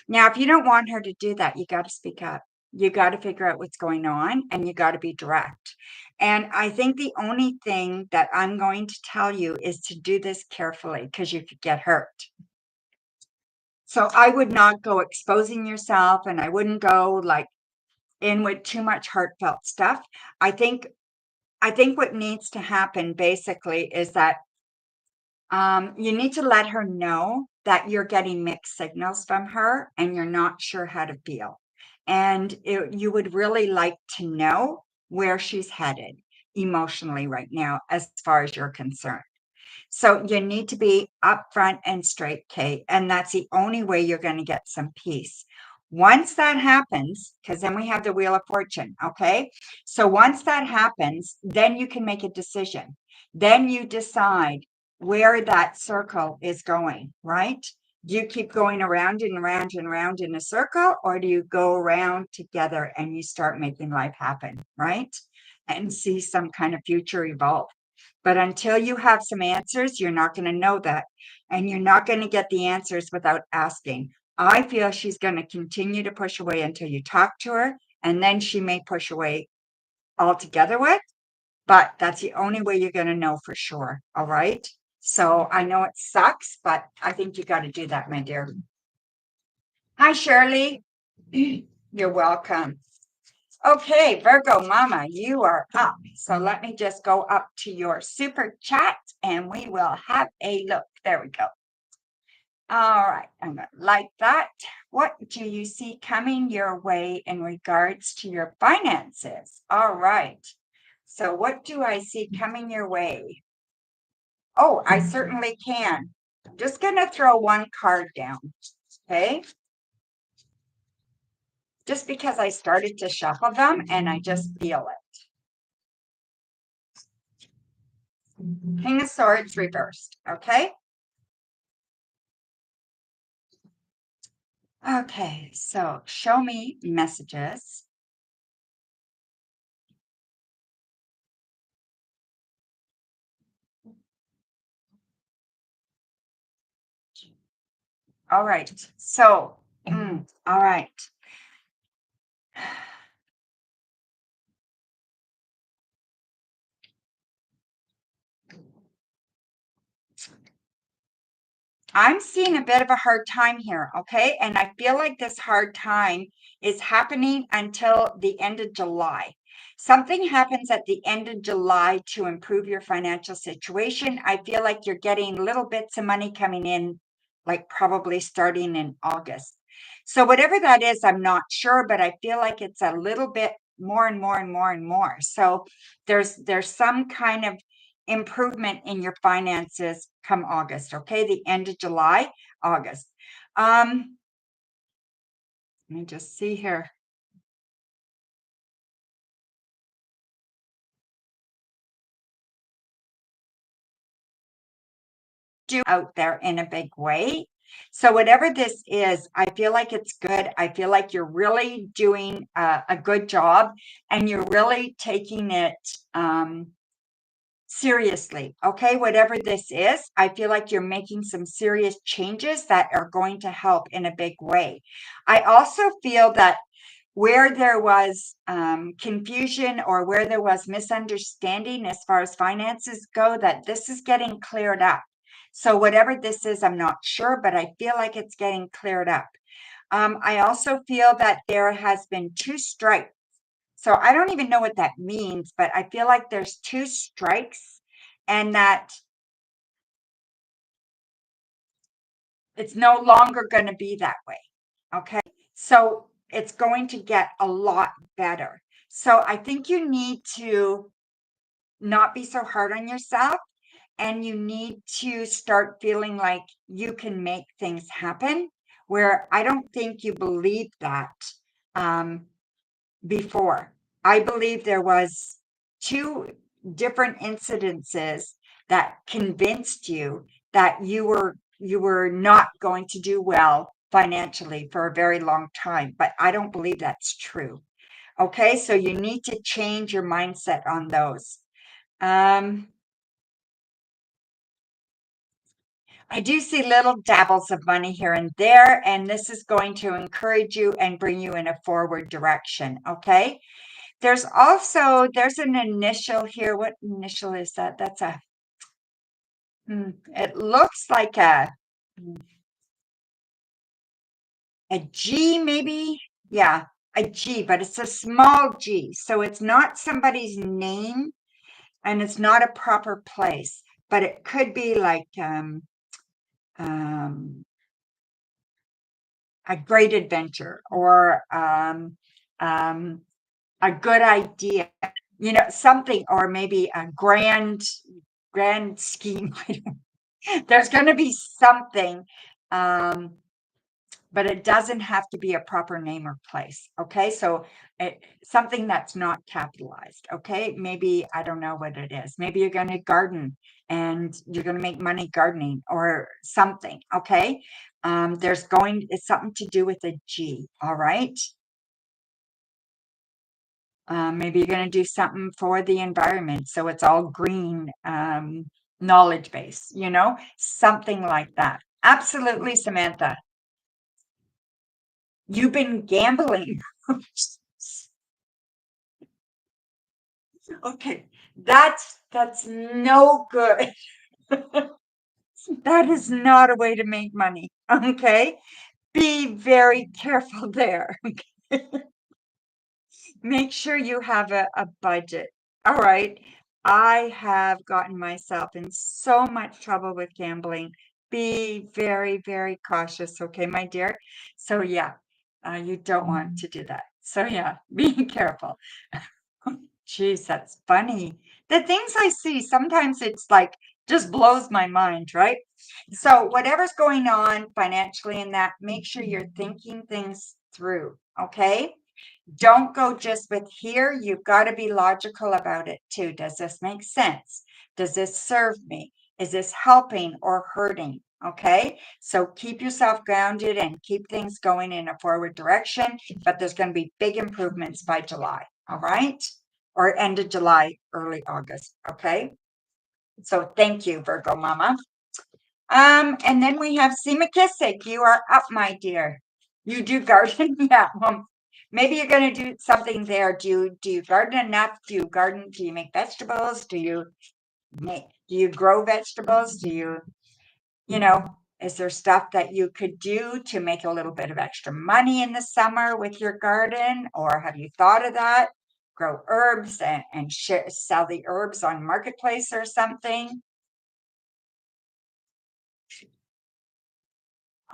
Now, if you don't want her to do that, you got to speak up. You got to figure out what's going on and you got to be direct. And I think the only thing that I'm going to tell you is to do this carefully because you could get hurt. So I would not go exposing yourself and I wouldn't go like in with too much heartfelt stuff. I think what needs to happen basically is that you need to let her know that you're getting mixed signals from her and you're not sure how to feel. And you would really like to know where she's headed emotionally right now, as far as you're concerned. So you need to be upfront and straight, Kate. And that's the only way you're going to get some peace. Once that happens, because then we have the Wheel of Fortune, okay? So once that happens, then you can make a decision. Then you decide where that circle is going, right? Do you keep going around and around and around in a circle, or do you go around together and you start making life happen, right? And see some kind of future evolve. But until you have some answers, you're not going to know that. And you're not going to get the answers without asking. I feel she's going to continue to push away until you talk to her, and then she may push away altogether with. But that's the only way you're going to know for sure. All right. So I know it sucks, but I think you got to do that, my dear. Hi, Shirley. You're welcome. Okay, Virgo Mama, you are up. So let me just go up to your super chat and we will have a look. There we go. All right, I'm going to like that. What do you see coming your way in regards to your finances? All right. So what do I see coming your way? Oh, I certainly can. I'm just going to throw one card down. Okay. Just because I started to shuffle them and I just feel it. King of Swords reversed. Okay. Okay. So show me messages. All right. So, all right. I'm seeing a bit of a hard time here, okay? And I feel like this hard time is happening until the end of July. Something happens at the end of July to improve your financial situation. I feel like you're getting little bits of money coming in, like probably starting in August. So whatever that is, I'm not sure, but I feel like it's a little bit more and more and more and more. So there's some kind of improvement in your finances come August, okay? The end of July, August. Let me just see here. Do out there in a big way. So whatever this is, I feel like it's good. I feel like you're really doing a good job, and you're really taking it seriously. Okay, whatever this is, I feel like you're making some serious changes that are going to help in a big way. I also feel that where there was confusion or where there was misunderstanding as far as finances go, that this is getting cleared up. So whatever this is, I'm not sure, but I feel like it's getting cleared up. I also feel that there has been two strikes. So I don't even know what that means, but I feel like there's two strikes, and that it's no longer going to be that way. Okay. So it's going to get a lot better. So I think you need to not be so hard on yourself, and you need to start feeling like you can make things happen, where I don't think you believed that before. I believe there was two different incidences that convinced you that you were not going to do well financially for a very long time, but I don't believe that's true. Okay, so you need to change your mindset on those. Um, I do see little dabbles of money here and there, and this is going to encourage you and bring you in a forward direction. Okay. There's an initial here. What initial is that? It looks like a G maybe. Yeah, a G, but it's a small G. So it's not somebody's name, and it's not a proper place, but it could be like um a great adventure, or um a good idea, something, or maybe a grand scheme. There's going to be something, um, but it doesn't have to be a proper name or place. Okay, so something that's not capitalized. Okay, maybe I don't know what it is. Maybe you're going to garden and you're going to make money gardening or something. Okay, it's something to do with a G. All right. Maybe you're going to do something for the environment, so it's all green, knowledge base, something like that. Absolutely, Samantha. You've been gambling. Okay, that's no good. That is not a way to make money. Okay, be very careful there. Make sure you have a budget. All right. I have gotten myself in so much trouble with gambling. Be very, very cautious. Okay, my dear. So, yeah, you don't want to do that. So, yeah, be careful. Jeez, that's funny. The things I see, sometimes it's like just blows my mind, right? So, whatever's going on financially in that, make sure you're thinking things through. Okay. Don't go just with here. You've got to be logical about it too. Does this make sense? Does this serve me? Is this helping or hurting? Okay. So keep yourself grounded and keep things going in a forward direction. But there's going to be big improvements by July. All right. Or end of July, early August. Okay. So thank you, Virgo Mama. And then we have Seema Kissick. You are up, my dear. You do garden? Yeah. Well, maybe you're gonna do something there. Do you garden enough? Do you make vegetables? Do you grow vegetables? You know, is there stuff that you could do to make a little bit of extra money in the summer with your garden? Or have you thought of that? Grow herbs and sell the herbs on marketplace or something?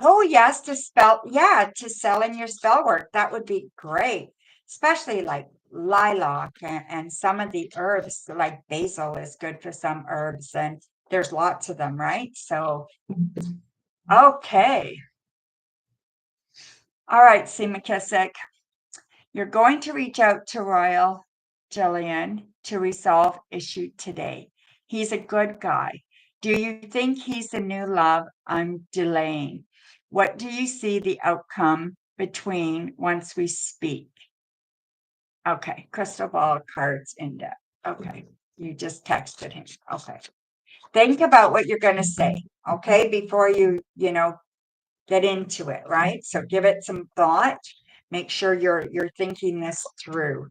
Oh, yes, to sell in your spell work. That would be great, especially like lilac and some of the herbs, like basil is good for some herbs, and there's lots of them, right? So, okay. All right, C. McKissick. You're going to reach out to Royal Jillian to resolve issue today. He's a good guy. Do you think he's the new love I'm delaying? What do you see the outcome between once we speak? Okay, crystal ball cards in depth. Okay, you just texted him. Okay. Think about what you're going to say, okay, before you get into it, right? So give it some thought. Make sure you're thinking this through.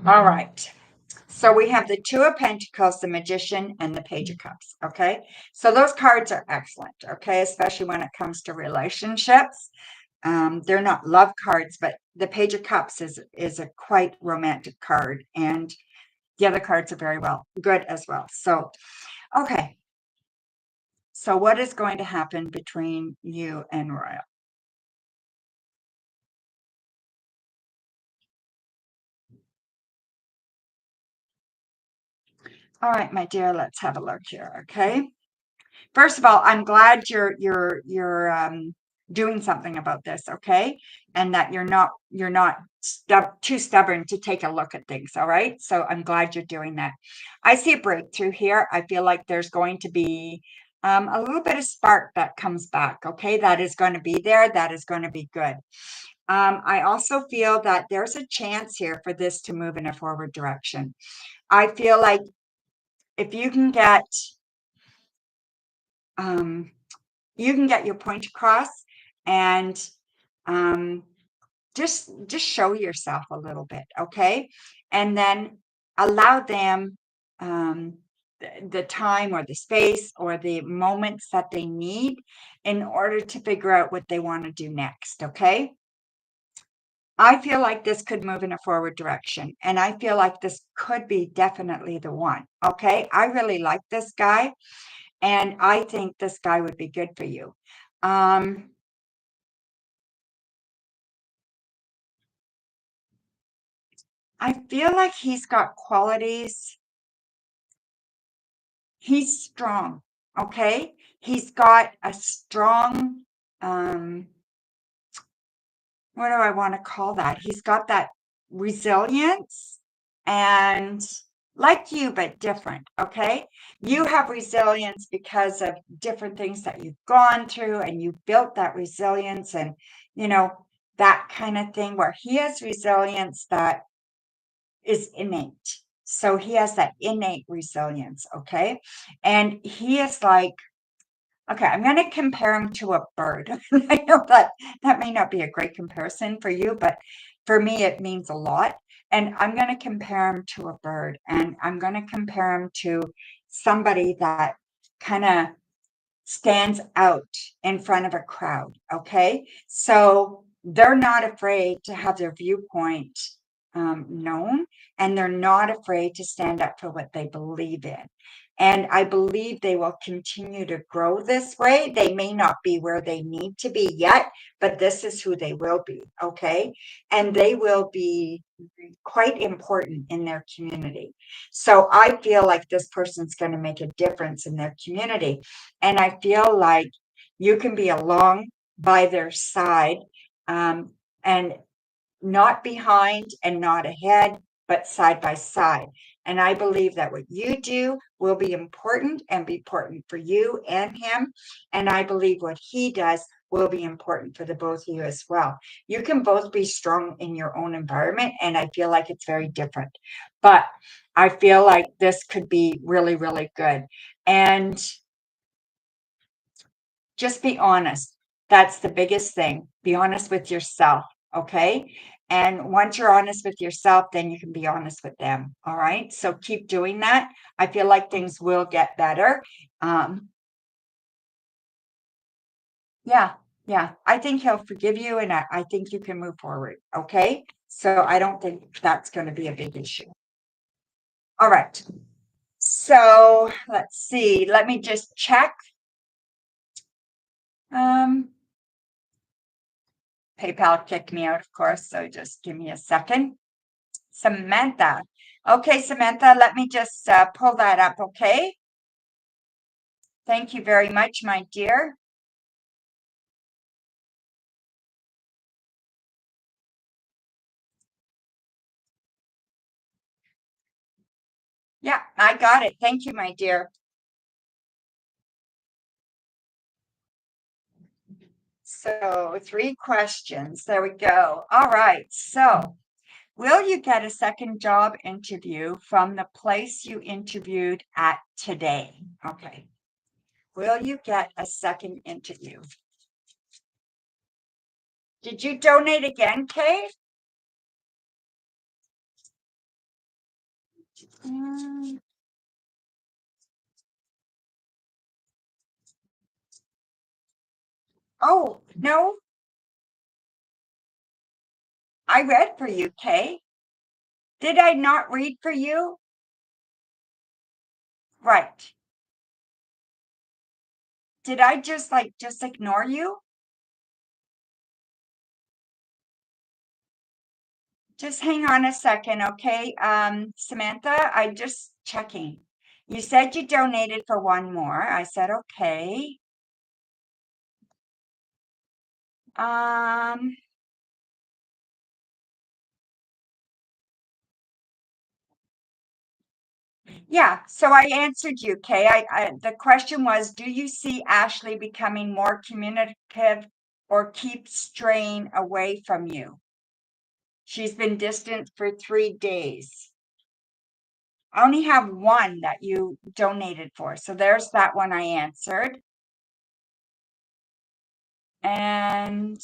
All right. So we have the Two of Pentacles, the Magician, and the Page of Cups. Okay. So those cards are excellent. Okay. Especially when it comes to relationships. They're not love cards, but the Page of Cups is a quite romantic card. And the other cards are very good as well. So, okay. So what is going to happen between you and Royal? All right, my dear, let's have a look here. Okay. First of all, I'm glad you're doing something about this, okay? And that you're not too stubborn to take a look at things, all right? So I'm glad you're doing that. I see a breakthrough here. I feel like there's going to be a little bit of spark that comes back, okay? That is going to be there. That is going to be good. I also feel that there's a chance here for this to move in a forward direction. I feel like if um, you can get your point across and um, just show yourself a little bit, okay? And then allow them the time or the space or the moments that they need in order to figure out what they want to do next, okay? I feel like this could move in a forward direction, and I feel like this could be definitely the one, okay? I really like this guy, and I think this guy would be good for you. Um, I feel like he's got qualities. He's strong, okay? He's got a strong, um, what do I want to call that? He's got that resilience and like you, but different, okay? You have resilience because of different things that you've gone through and you built that resilience and, you know, that kind of thing where he has resilience that is innate. So he has that innate resilience, okay? And he is like, okay, I'm going to compare him to a bird. I know that may not be a great comparison for you, but for me, it means a lot. And I'm going to compare him to a bird, and I'm going to compare him to somebody that kind of stands out in front of a crowd. Okay. So they're not afraid to have their viewpoint known, and they're not afraid to stand up for what they believe in. And I believe they will continue to grow this way. They may not be where they need to be yet, but this is who they will be. Okay. And they will be quite important in their community. So I feel like this person's going to make a difference in their community. And I feel like you can be along by their side and not behind and not ahead, but side by side. And I believe that what you do will be important and be important for you and him. And I believe what he does will be important for the both of you as well. You can both be strong in your own environment, and I feel like it's very different. But I feel like this could be really, really good. And just be honest. That's the biggest thing. Be honest with yourself. Okay. And once you're honest with yourself, then you can be honest with them. All right. So keep doing that. I feel like things will get better. Um, yeah. Yeah. I think he'll forgive you, and I think you can move forward. Okay. So I don't think that's going to be a big issue. All right. So let's see. Let me just check. Um, PayPal kicked me out, of course. So just give me a second. Samantha. Okay, Samantha, let me just pull that up, okay? Thank you very much, my dear. Yeah, I got it. Thank you, my dear. So, 3 questions. There we go. All right. So, will you get a second job interview from the place you interviewed at today? Okay. Will you get a second interview? Did you donate again, Kay? Mm, oh, no, I read for you, Kay. Did I not read for you? Right. Did I just ignore you? Just hang on a second, okay? Samantha, I just checking. You said you donated for one more. I said, okay. Um, yeah, so I answered you, Kay. The question was, do you see Ashley becoming more communicative or keep straying away from you? She's been distant for 3 days. I only have one that you donated for. So there's that one I answered. And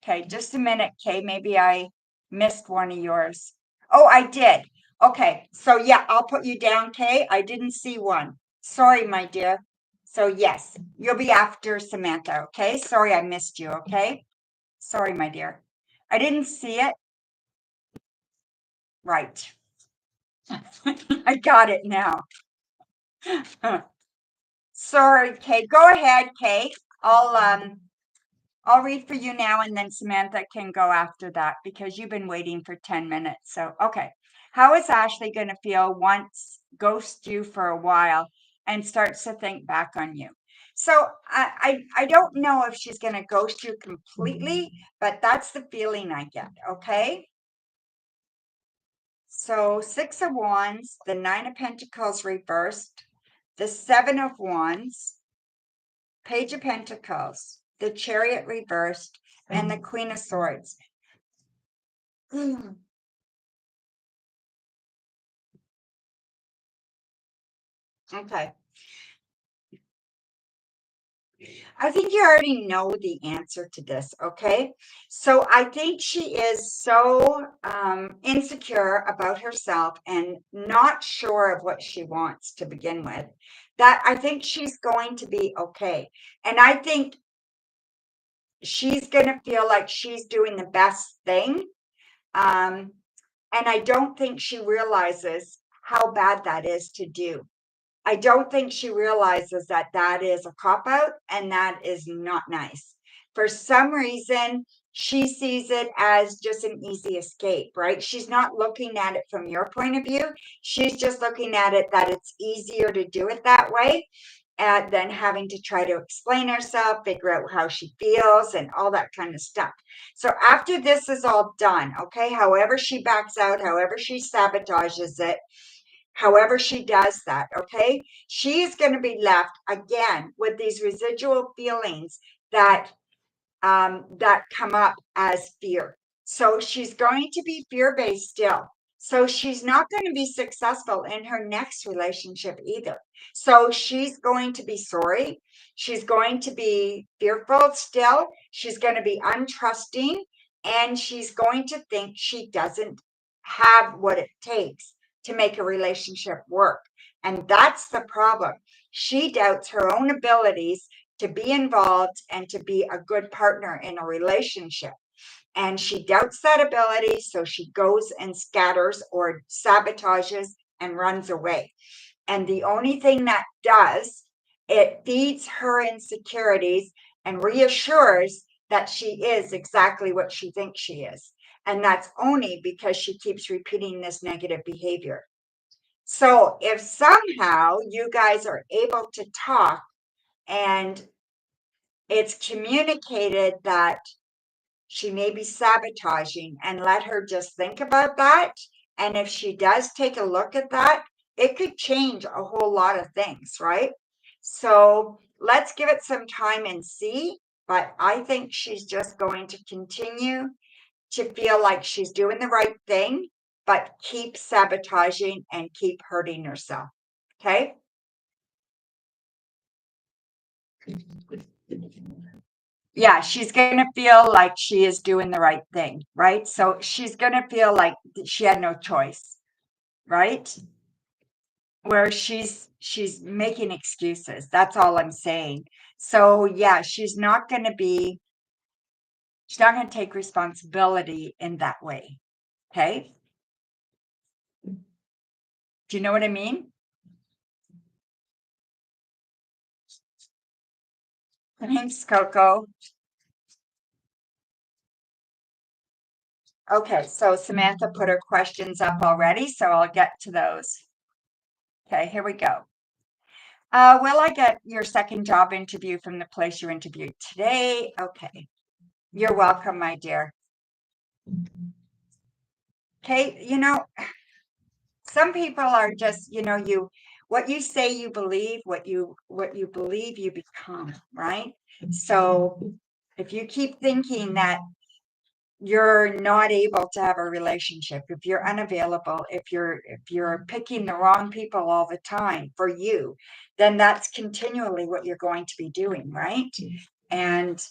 okay, just a minute, Kay. Maybe I missed one of yours. Oh, I did. Okay, so yeah, I'll put you down, Kay. I didn't see one. Sorry, my dear. So yes, you'll be after Samantha, okay? Sorry I missed you, okay? Sorry, my dear. I didn't see it. Right. I got it now. Sorry, Kay. Go ahead, Kay. I'll um I'll read for you now and then Samantha can go after that because you've been waiting for 10 minutes. So, okay. How is Ashley going to feel once ghosts you for a while and starts to think back on you? So, I don't know if she's going to ghost you completely, but that's the feeling I get. Okay. So, Six of Wands, the Nine of Pentacles reversed, the Seven of Wands, Page of Pentacles, the Chariot reversed, and the Queen of Swords. Okay. I think you already know the answer to this. Okay. So I think she is so insecure about herself and not sure of what she wants to begin with that I think she's going to be okay. And I think she's going to feel like she's doing the best thing. Um, and I don't think she realizes how bad that is to do. I don't think she realizes that that is a cop out and that is not nice. For some reason, she sees it as just an easy escape, right? She's not looking at it from your point of view. She's just looking at it that it's easier to do it that way than having to try to explain herself, figure out how she feels, and all that kind of stuff. So after this is all done, okay, however she backs out, however she sabotages it, however she does that, okay, she's going to be left again with these residual feelings that that come up as fear. So she's going to be fear based still. So she's not going to be successful in her next relationship either. So she's going to be sorry. She's going to be fearful still. She's going to be untrusting. And she's going to think she doesn't have what it takes to make a relationship work. And that's the problem. She doubts her own abilities to be involved and to be a good partner in a relationship. And she doubts that ability, so she goes and scatters or sabotages and runs away. And the only thing that does, it feeds her insecurities and reassures that she is exactly what she thinks she is. And that's only because she keeps repeating this negative behavior. So if somehow you guys are able to talk and it's communicated that she may be sabotaging and let her just think about that, And if she does take a look at that, it could change a whole lot of things, right? So let's give it some time and see. But I think she's just going to continue to feel like she's doing the right thing, but keep sabotaging and keep hurting herself. Okay. Yeah, she's going to feel like she is doing the right thing, right? So she's going to feel like she had no choice, right? Where she's making excuses. That's all I'm saying. So yeah, she's not going to take responsibility in that way. Okay? Do you know what I mean? Thanks, Coco. Okay, so Samantha put her questions up already, so I'll get to those. Okay, here we go. Will I get your second job interview from the place you interviewed today? Okay. You're welcome, my dear. Okay, some people are just, what you say you believe, what you believe you become, right? So if you keep thinking that you're not able to have a relationship, if you're unavailable, if you're picking the wrong people all the time for you, then that's continually what you're going to be doing, right? And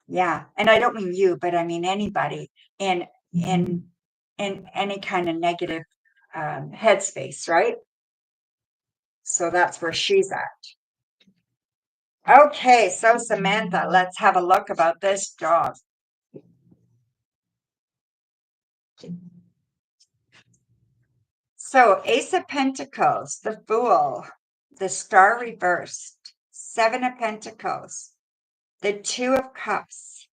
yeah, and I don't mean you, but I mean anybody in in in any kind of negative headspace, right? So that's where she's at. Okay, so Samantha, let's have a look about this job. So Ace of Pentacles, the Fool, the Star reversed, Seven of Pentacles, the Two of Cups,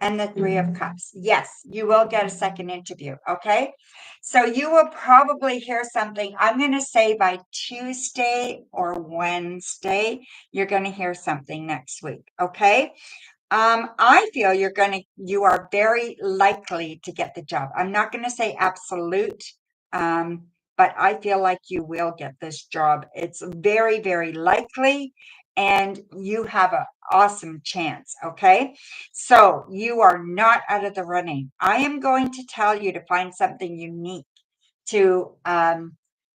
and the Three of Cups. Yes, you will get a second interview. Okay. So you will probably hear something. I'm going to say by Tuesday or Wednesday, you're going to hear something next week. Okay. I feel you are very likely to get the job. I'm not going to say absolute, um, but I feel like you will get this job. It's very, very likely, and you have an awesome chance. Okay. So you are not out of the running. I am going to tell you to find something unique to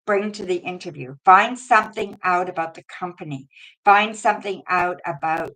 bring to the interview. Find something out about the company. Find something out about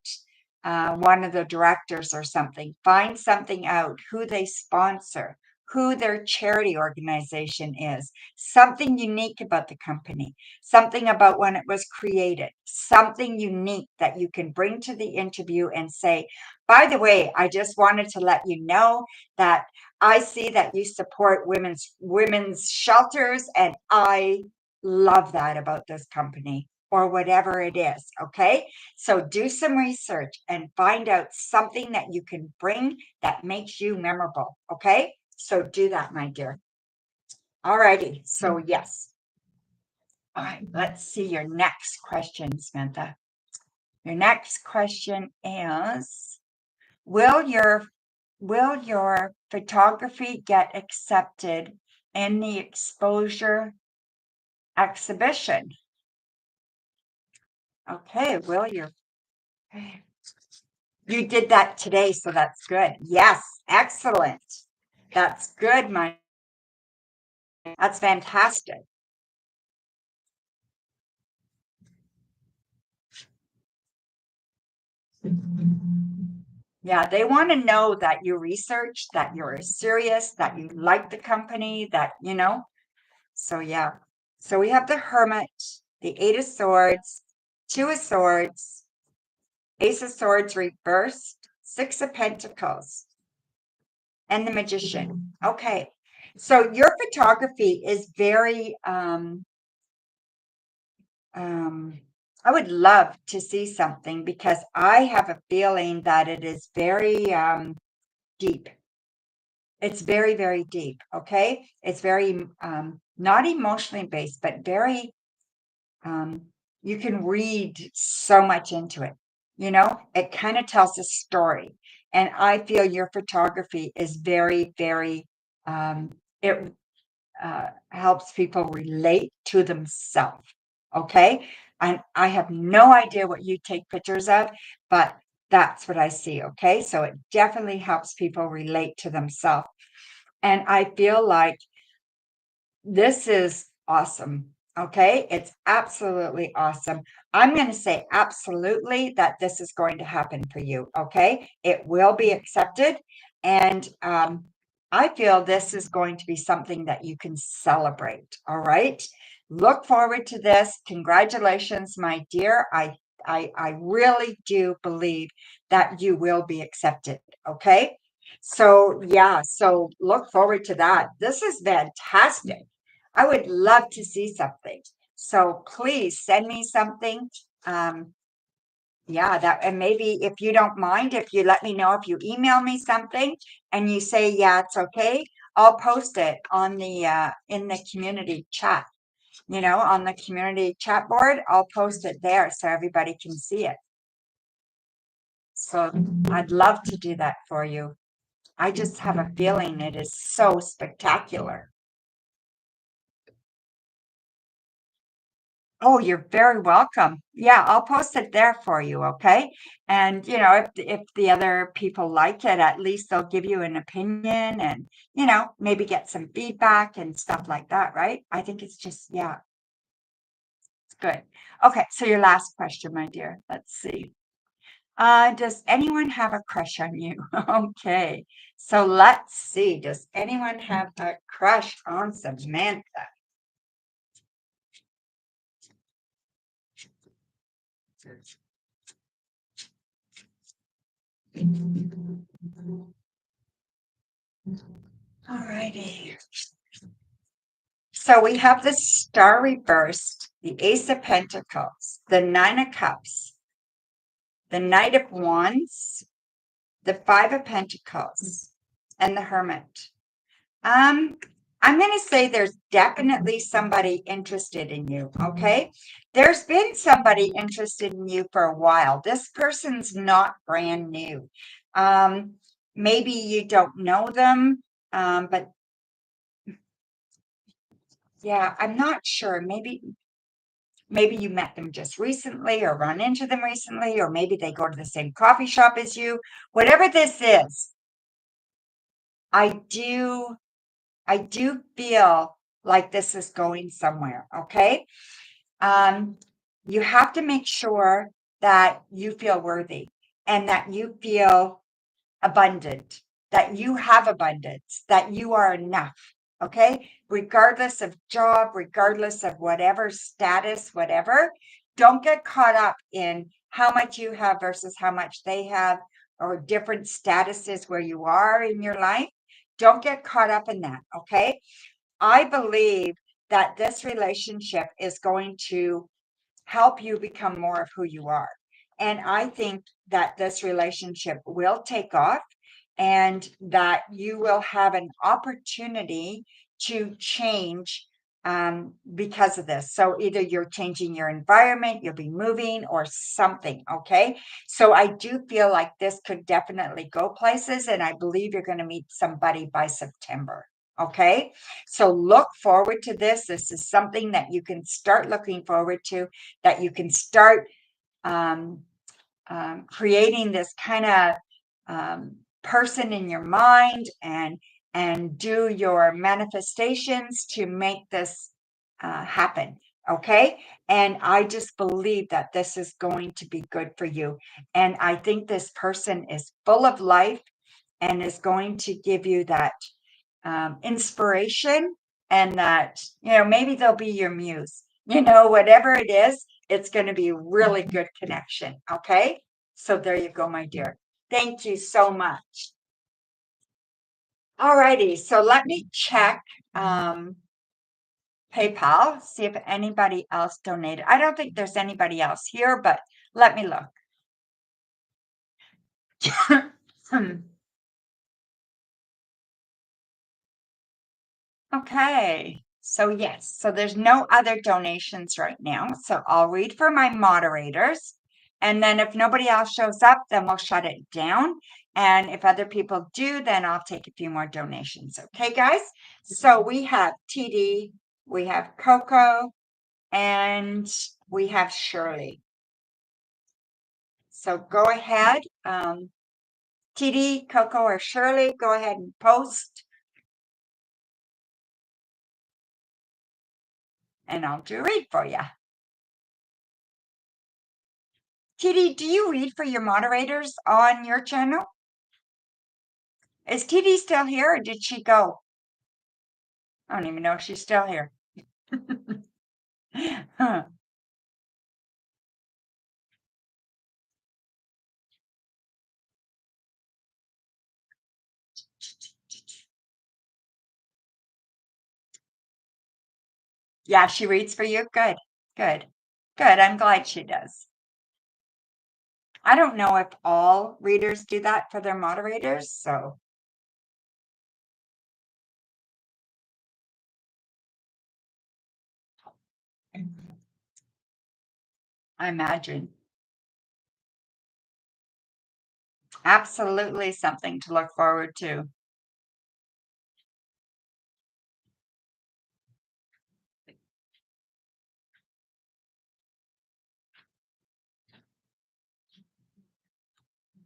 one of the directors or something. Find something out who they sponsor, who their charity organization is, something unique about the company, something about when it was created, something unique that you can bring to the interview and say, by the way, I just wanted to let you know that I see that you support women's shelters, and I love that about this company or whatever it is. Okay. So do some research and find out something that you can bring that makes you memorable. Okay. So do that, my dear. All righty. So yes. All right. Let's see your next question, Samantha. Your next question is, will your photography get accepted in the exposure exhibition? Okay, you did that today, so that's good. Yes, excellent. That's good, that's fantastic. Yeah, they want to know that you research, that you're serious, that you like the company, so yeah. So we have the Hermit, the Eight of Swords, Two of Swords, Ace of Swords reversed, Six of Pentacles, and the Magician. Okay. So your photography is very I would love to see something because I have a feeling that it is very deep. It's very, very deep. Okay. It's very not emotionally based, but very um, you can read so much into it. It kind of tells a story. And I feel your photography is very, very it helps people relate to themselves. Okay. And I have no idea what you take pictures of, but that's what I see. Okay. So it definitely helps people relate to themselves. And I feel like this is awesome. Okay. It's absolutely awesome. I'm going to say absolutely that this is going to happen for you. Okay. It will be accepted. And I feel this is going to be something that you can celebrate. All right. Look forward to this. Congratulations, my dear. I really do believe that you will be accepted. Okay. So, yeah, so look forward to that. This is fantastic. I would love to see something. So please send me something. Um, yeah, that, and maybe if you don't mind, if you let me know, if you email me something and you say, yeah, it's okay, I'll post it on the in the community chat, on the community chat board. I'll post it there so everybody can see it. So I'd love to do that for you. I just have a feeling it is so spectacular. Oh, you're very welcome. Yeah, I'll post it there for you, okay? And if the other people like it, at least they'll give you an opinion and, maybe get some feedback and stuff like that, right? I think it's just, yeah, it's good. Okay, so your last question, my dear. Let's see. Does anyone have a crush on you? Okay. So let's see. Does anyone have a crush on Samantha? All righty. So we have the Star reversed, the Ace of Pentacles, the Nine of Cups, the Knight of Wands, the Five of Pentacles, and the Hermit. Um, I'm going to say there's definitely somebody interested in you, okay? There's been somebody interested in you for a while. This person's not brand new. Um, Maybe you don't know them, but yeah, I'm not sure. Maybe you met them just recently or run into them recently, or maybe they go to the same coffee shop as you. Whatever this is, I do I do feel like this is going somewhere, okay? Um, you have to make sure that you feel worthy and that you feel abundant, that you have abundance, that you are enough. Okay. Regardless of job, regardless of whatever status, whatever, don't get caught up in how much you have versus how much they have or different statuses where you are in your life. Don't get caught up in that. Okay. I believe that this relationship is going to help you become more of who you are. And I think that this relationship will take off and that you will have an opportunity to change because of this. So either you're changing your environment, you'll be moving or something. Okay. So I do feel like this could definitely go places. And I believe you're going to meet somebody by September. Okay. So look forward to this. This is something that you can start looking forward to, that you can start um, creating this kind of person in your mind and do your manifestations to make this happen. Okay. And I just believe that this is going to be good for you. And I think this person is full of life and is going to give you that inspiration and that, maybe they'll be your muse, whatever it is, it's going to be a really good connection. Okay. So there you go, my dear. Thank you so much. All righty. So let me check PayPal, see if anybody else donated. I don't think there's anybody else here, but let me look. Okay. So yes, so there's no other donations right now. So I'll read for my moderators And then if nobody else shows up, then we'll shut it down. And if other people do, then I'll take a few more donations. Okay, guys? So we have TD, we have Coco, and we have Shirley. So go ahead. TD, Coco, or Shirley, go ahead and post. And I'll do a read for you. TD, do you read for your moderators on your channel? Is TD still here or did she go? I don't even know if she's still here. Huh. Yeah, she reads for you. Good, good, good. I'm glad she does. I don't know if all readers do that for their moderators, so I imagine. Absolutely something to look forward to.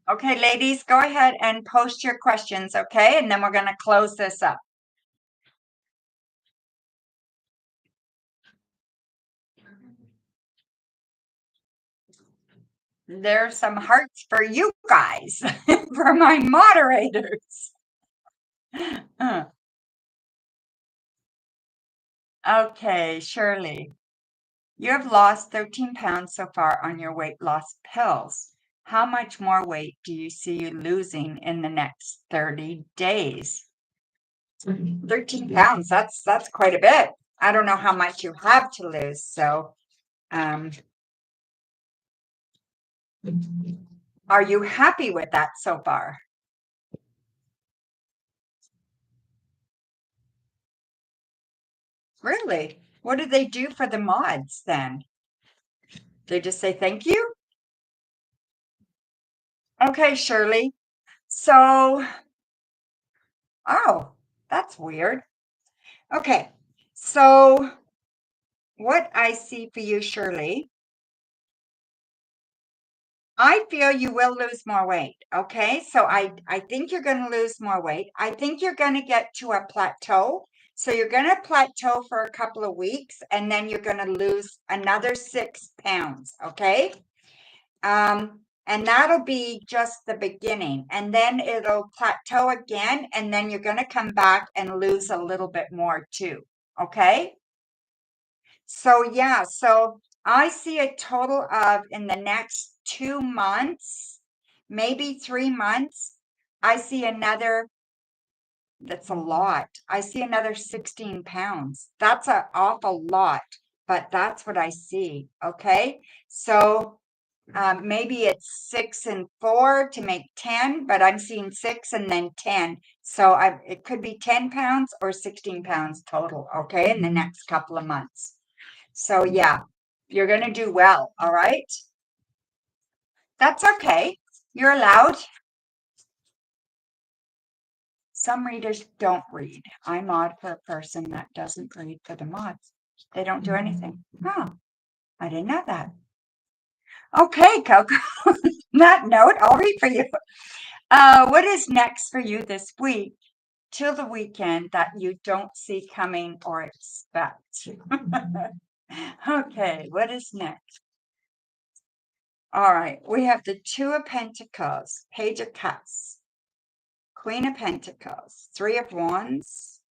Okay, ladies, go ahead and post your questions, okay? And then we're going to close this up. There's some hearts for you guys, for my moderators. Okay, Shirley, you have lost 13 pounds so far on your weight loss pills. How much more weight do you see you losing in the next 30 days? 13 pounds, that's quite a bit. I don't know how much you have to lose, so are you happy with that so far? Really? What do they do for the mods then? They just say thank you? Okay, Shirley. So, oh, that's weird. Okay, so what I see for you, Shirley, I feel you will lose more weight. Okay, so I think you're going to lose more weight. I think you're going to get to a plateau. So you're going to plateau for a couple of weeks, and then you're going to lose another 6 pounds. Okay, and that'll be just the beginning, and then it'll plateau again, and then you're going to come back and lose a little bit more too. Okay. So yeah, so I see a total of in the next 2 months, maybe 3 months, I see another, that's a lot. I see another 16 pounds. That's an awful lot, but that's what I see. Okay. So maybe it's 6 and 4 to make 10, but I'm seeing 6 and then 10. So it could be 10 pounds or 16 pounds total. Okay. In the next couple of months. So yeah, you're going to do well. All right. That's okay. You're allowed. Some readers don't read. I mod for a person that doesn't read for the mods. They don't do anything. Oh, I didn't know that. Okay, Coco. On that note, I'll read for you. What is next for you this week till the weekend that you don't see coming or expect? Okay, what is next? All right, we have the Two of Pentacles, Page of Cups, Queen of Pentacles, Three of Wands,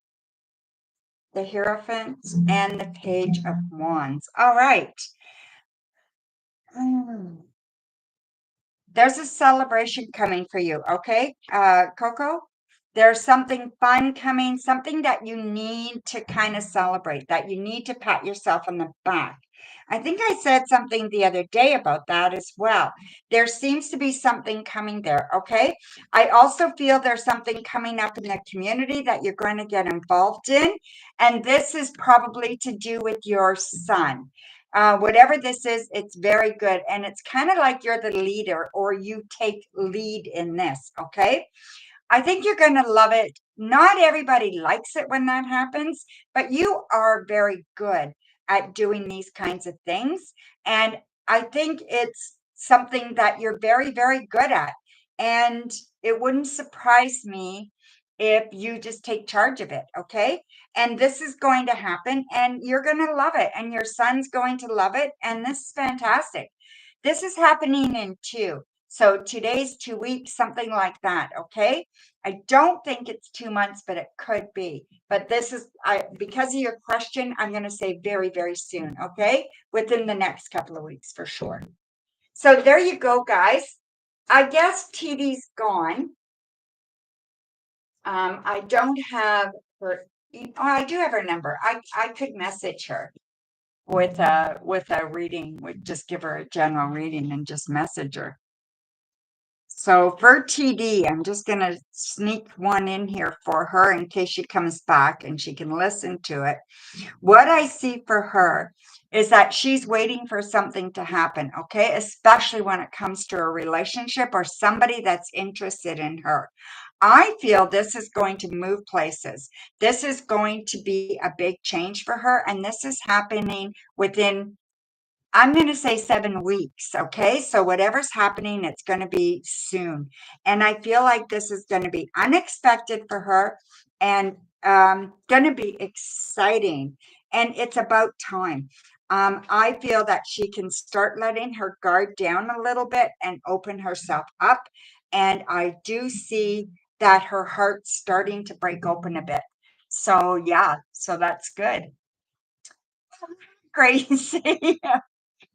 the Hierophant, and the Page of Wands. All right. There's a celebration coming for you, okay, Coco? There's something fun coming, something that you need to kind of celebrate, that you need to pat yourself on the back. I think I said something the other day about that as well. There seems to be something coming there, okay? I also feel there's something coming up in the community that you're going to get involved in, and this is probably to do with your son. Whatever this is, it's very good. And it's kind of like you're the leader or you take lead in this. Okay. I think you're going to love it. Not everybody likes it when that happens, but you are very good at doing these kinds of things. And I think it's something that you're very, very good at. And it wouldn't surprise me if you just take charge of it. Okay. And this is going to happen and you're going to love it. And your son's going to love it. And this is fantastic. This is happening in two. So today's 2 weeks, something like that. Okay. I don't think it's 2 months, but it could be. But this is, because of your question, I'm going to say very, very soon. Okay. Within the next couple of weeks for sure. So there you go, guys. I guess TD's gone. I don't have her. Oh, I do have her number. I could message her with a reading. Would just give her a general reading and just message her. So for TD, I'm just going to sneak one in here for her in case she comes back and she can listen to it. What I see for her is that she's waiting for something to happen, okay? Especially when it comes to a relationship or somebody that's interested in her. I feel this is going to move places. This is going to be a big change for her. And this is happening within, I'm going to say 7 weeks. Okay. So whatever's happening, it's going to be soon. And I feel like this is going to be unexpected for her and going to be exciting. And it's about time. I feel that she can start letting her guard down a little bit and open herself up. And I do see that her heart's starting to break open a bit. So, yeah, so that's good. Crazy.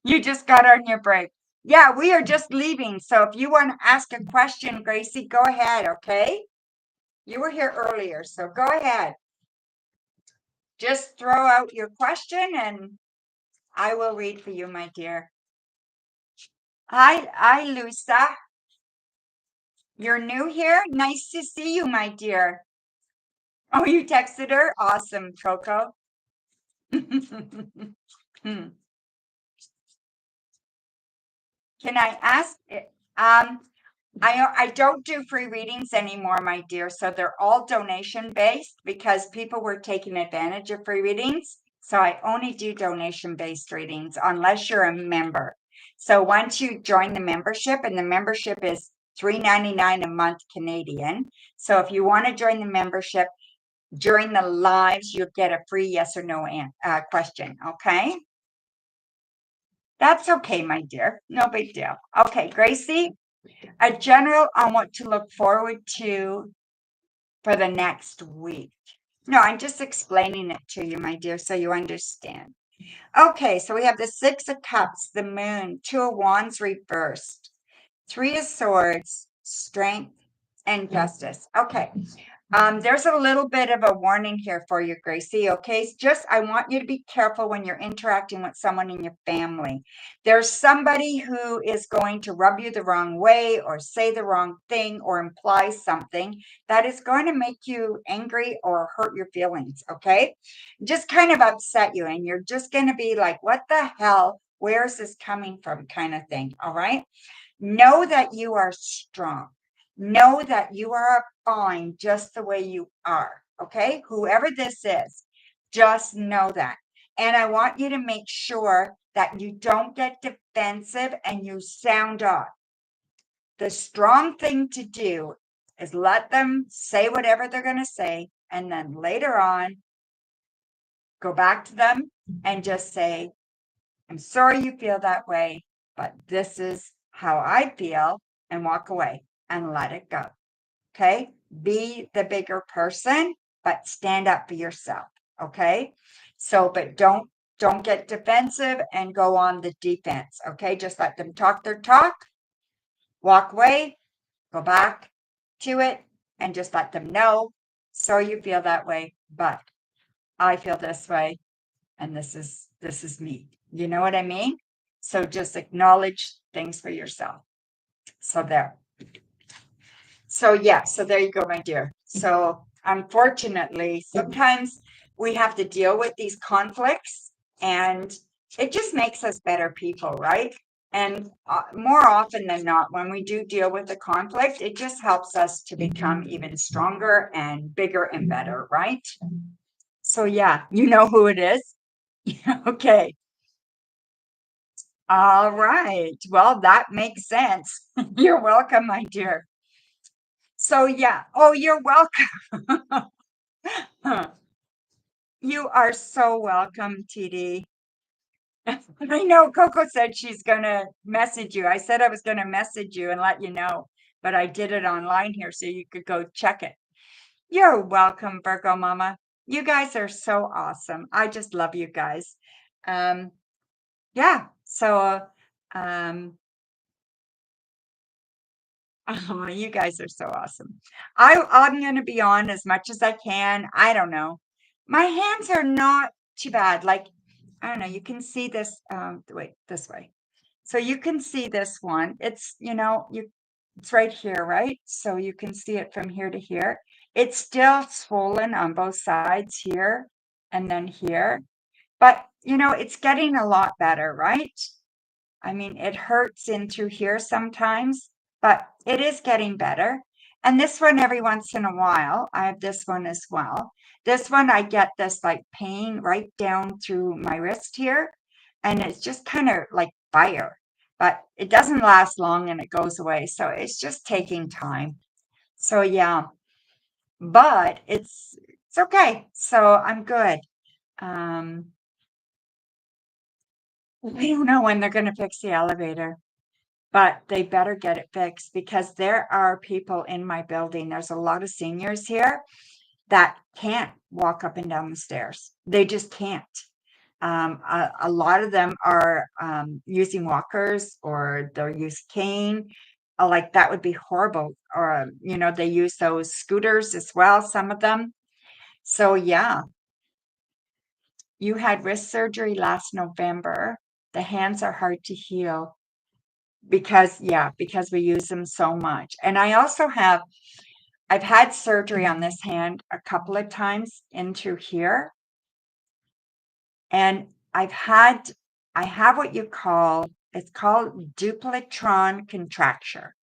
You just got on your break. Yeah, we are just leaving. So if you want to ask a question, Gracie, go ahead, okay? You were here earlier, so go ahead. Just throw out your question and I will read for you, my dear. Hi, Luisa. You're new here? Nice to see you, my dear. Oh, you texted her? Awesome, Coco. Hmm. Can I ask? I don't do free readings anymore, my dear. So they're all donation based because people were taking advantage of free readings. So I only do donation based readings unless you're a member. So once you join the membership, and the membership is $3.99 a month Canadian. So if you want to join the membership during the lives, you'll get a free yes or no question. Okay. That's okay, my dear. No big deal. Okay, Gracie, a general on what to look forward to for the next week. No, I'm just explaining it to you, my dear, so you understand. Okay, so we have the Six of Cups, the Moon, Two of Wands reversed, Three of Swords, Strength, and Justice. Okay, there's a little bit of a warning here for you, Gracie. Okay, it's just I want you to be careful when you're interacting with someone in your family. There's somebody who is going to rub you the wrong way or say the wrong thing or imply something that is going to make you angry or hurt your feelings. Okay, just kind of upset you, and you're just going to be like, what the hell? Where is this coming from? Kind of thing. All right. Know that you are strong. Know that you are fine just the way you are. Okay. Whoever this is, just know that. And I want you to make sure that you don't get defensive and you sound off. The strong thing to do is let them say whatever they're going to say. And then later on, go back to them and just say, I'm sorry you feel that way, but this is how I feel, and walk away and let it go. Okay. Be the bigger person, but stand up for yourself. Okay. So, but don't get defensive and go on the defense. Okay. Just let them talk their talk, walk away, go back to it, and just let them know. So you feel that way, but I feel this way, and this is me. You know what I mean? So just acknowledge things for yourself. So there. So yeah, so there you go, my dear. So unfortunately, sometimes we have to deal with these conflicts, and it just makes us better people, right? And more often than not, when we do deal with the conflict, it just helps us to become even stronger and bigger and better, right? So, yeah, you know who it is? Okay. All right. Well, that makes sense. You're welcome, my dear. So, yeah. Oh, you're welcome. You are so welcome, TD. I know Coco said she's going to message you. I said I was going to message you and let you know, but I did it online here so you could go check it. You're welcome, Virgo Mama. You guys are so awesome. I just love you guys. Um, yeah. So, um, oh, you guys are so awesome. I'm going to be on as much as I can. I don't know. My hands are not too bad. Like, I don't know. You can see this. Wait, this way. So you can see this one. It's, it's right here, right? So you can see it from here to here. It's still swollen on both sides here and then here. But, it's getting a lot better, right? I mean, it hurts in through here sometimes, but it is getting better. And this one, every once in a while, I have this one as well. This one, I get this like pain right down through my wrist here. And it's just kind of like fire, but it doesn't last long and it goes away. So it's just taking time. So yeah, but it's okay. So I'm good. Um, I don't know when they're going to fix the elevator. But they better get it fixed because there are people in my building. There's a lot of seniors here that can't walk up and down the stairs. They just can't. A lot of them are using walkers or they'll use cane. Like that would be horrible. Or, they use those scooters as well, some of them. So, yeah, you had wrist surgery last November. The hands are hard to heal. Because we use them so much. And I've had surgery on this hand a couple of times into here. And I have what it's called duplictron contracture.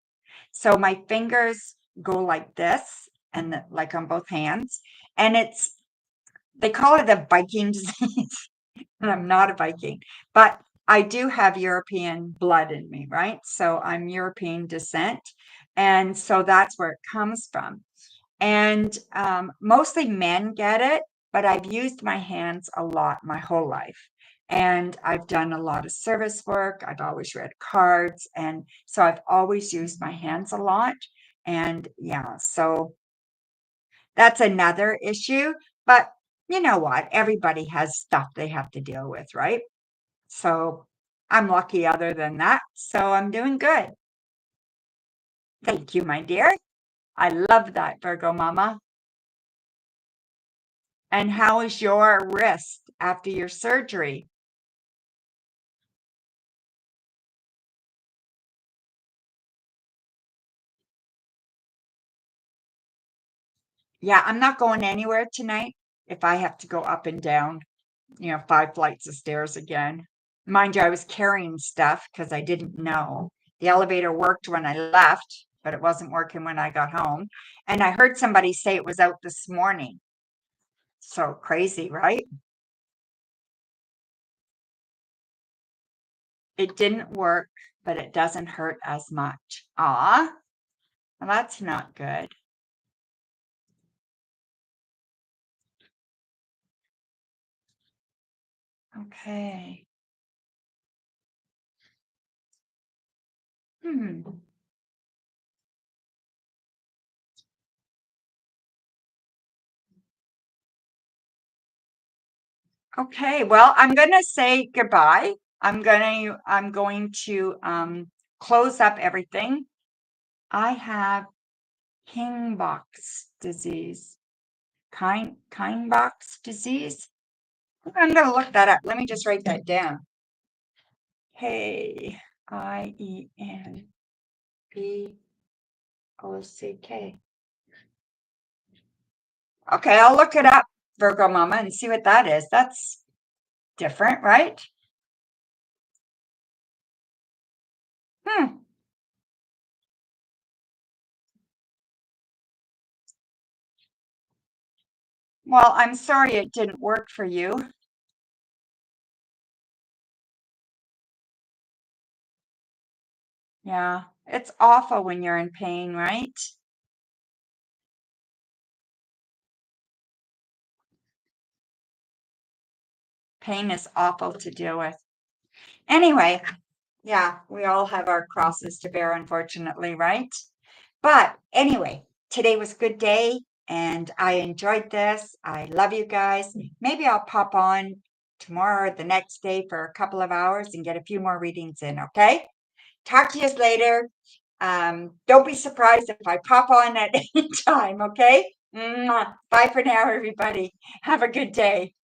So my fingers go like this and like on both hands. And they call it a Viking disease. And I'm not a Viking, but I do have European blood in me, right? So I'm European descent. And so that's where it comes from. And mostly men get it, but I've used my hands a lot my whole life. And I've done a lot of service work. I've always read cards. And so I've always used my hands a lot. And yeah, so that's another issue. But you know what? Everybody has stuff they have to deal with, right? So I'm lucky other than that. So I'm doing good. Thank you, my dear. I love that, Virgo Mama. And how is your wrist after your surgery? Yeah, I'm not going anywhere tonight if I have to go up and down, 5 flights of stairs again. Mind you, I was carrying stuff because I didn't know. The elevator worked when I left, but it wasn't working when I got home. And I heard somebody say it was out this morning. So crazy, right? It didn't work, but it doesn't hurt as much. Ah, well, that's not good. Okay. Hmm. Okay. Well, I'm gonna say goodbye. I'm going to close up everything. I have Kingbox disease. Kindbox disease. I'm gonna look that up. Let me just write that down. Keinbock. Okay, I'll look it up, Virgo Mama, and see what that is. That's different, right? Hmm. Well, I'm sorry it didn't work for you. Yeah, it's awful when you're in pain, right? Pain is awful to deal with. Anyway, yeah, we all have our crosses to bear, unfortunately, right? But anyway, today was a good day and I enjoyed this. I love you guys. Maybe I'll pop on tomorrow or the next day for a couple of hours and get a few more readings in, okay? Talk to you later. Don't be surprised if I pop on at any time, okay? Mwah. Bye for now, everybody. Have a good day.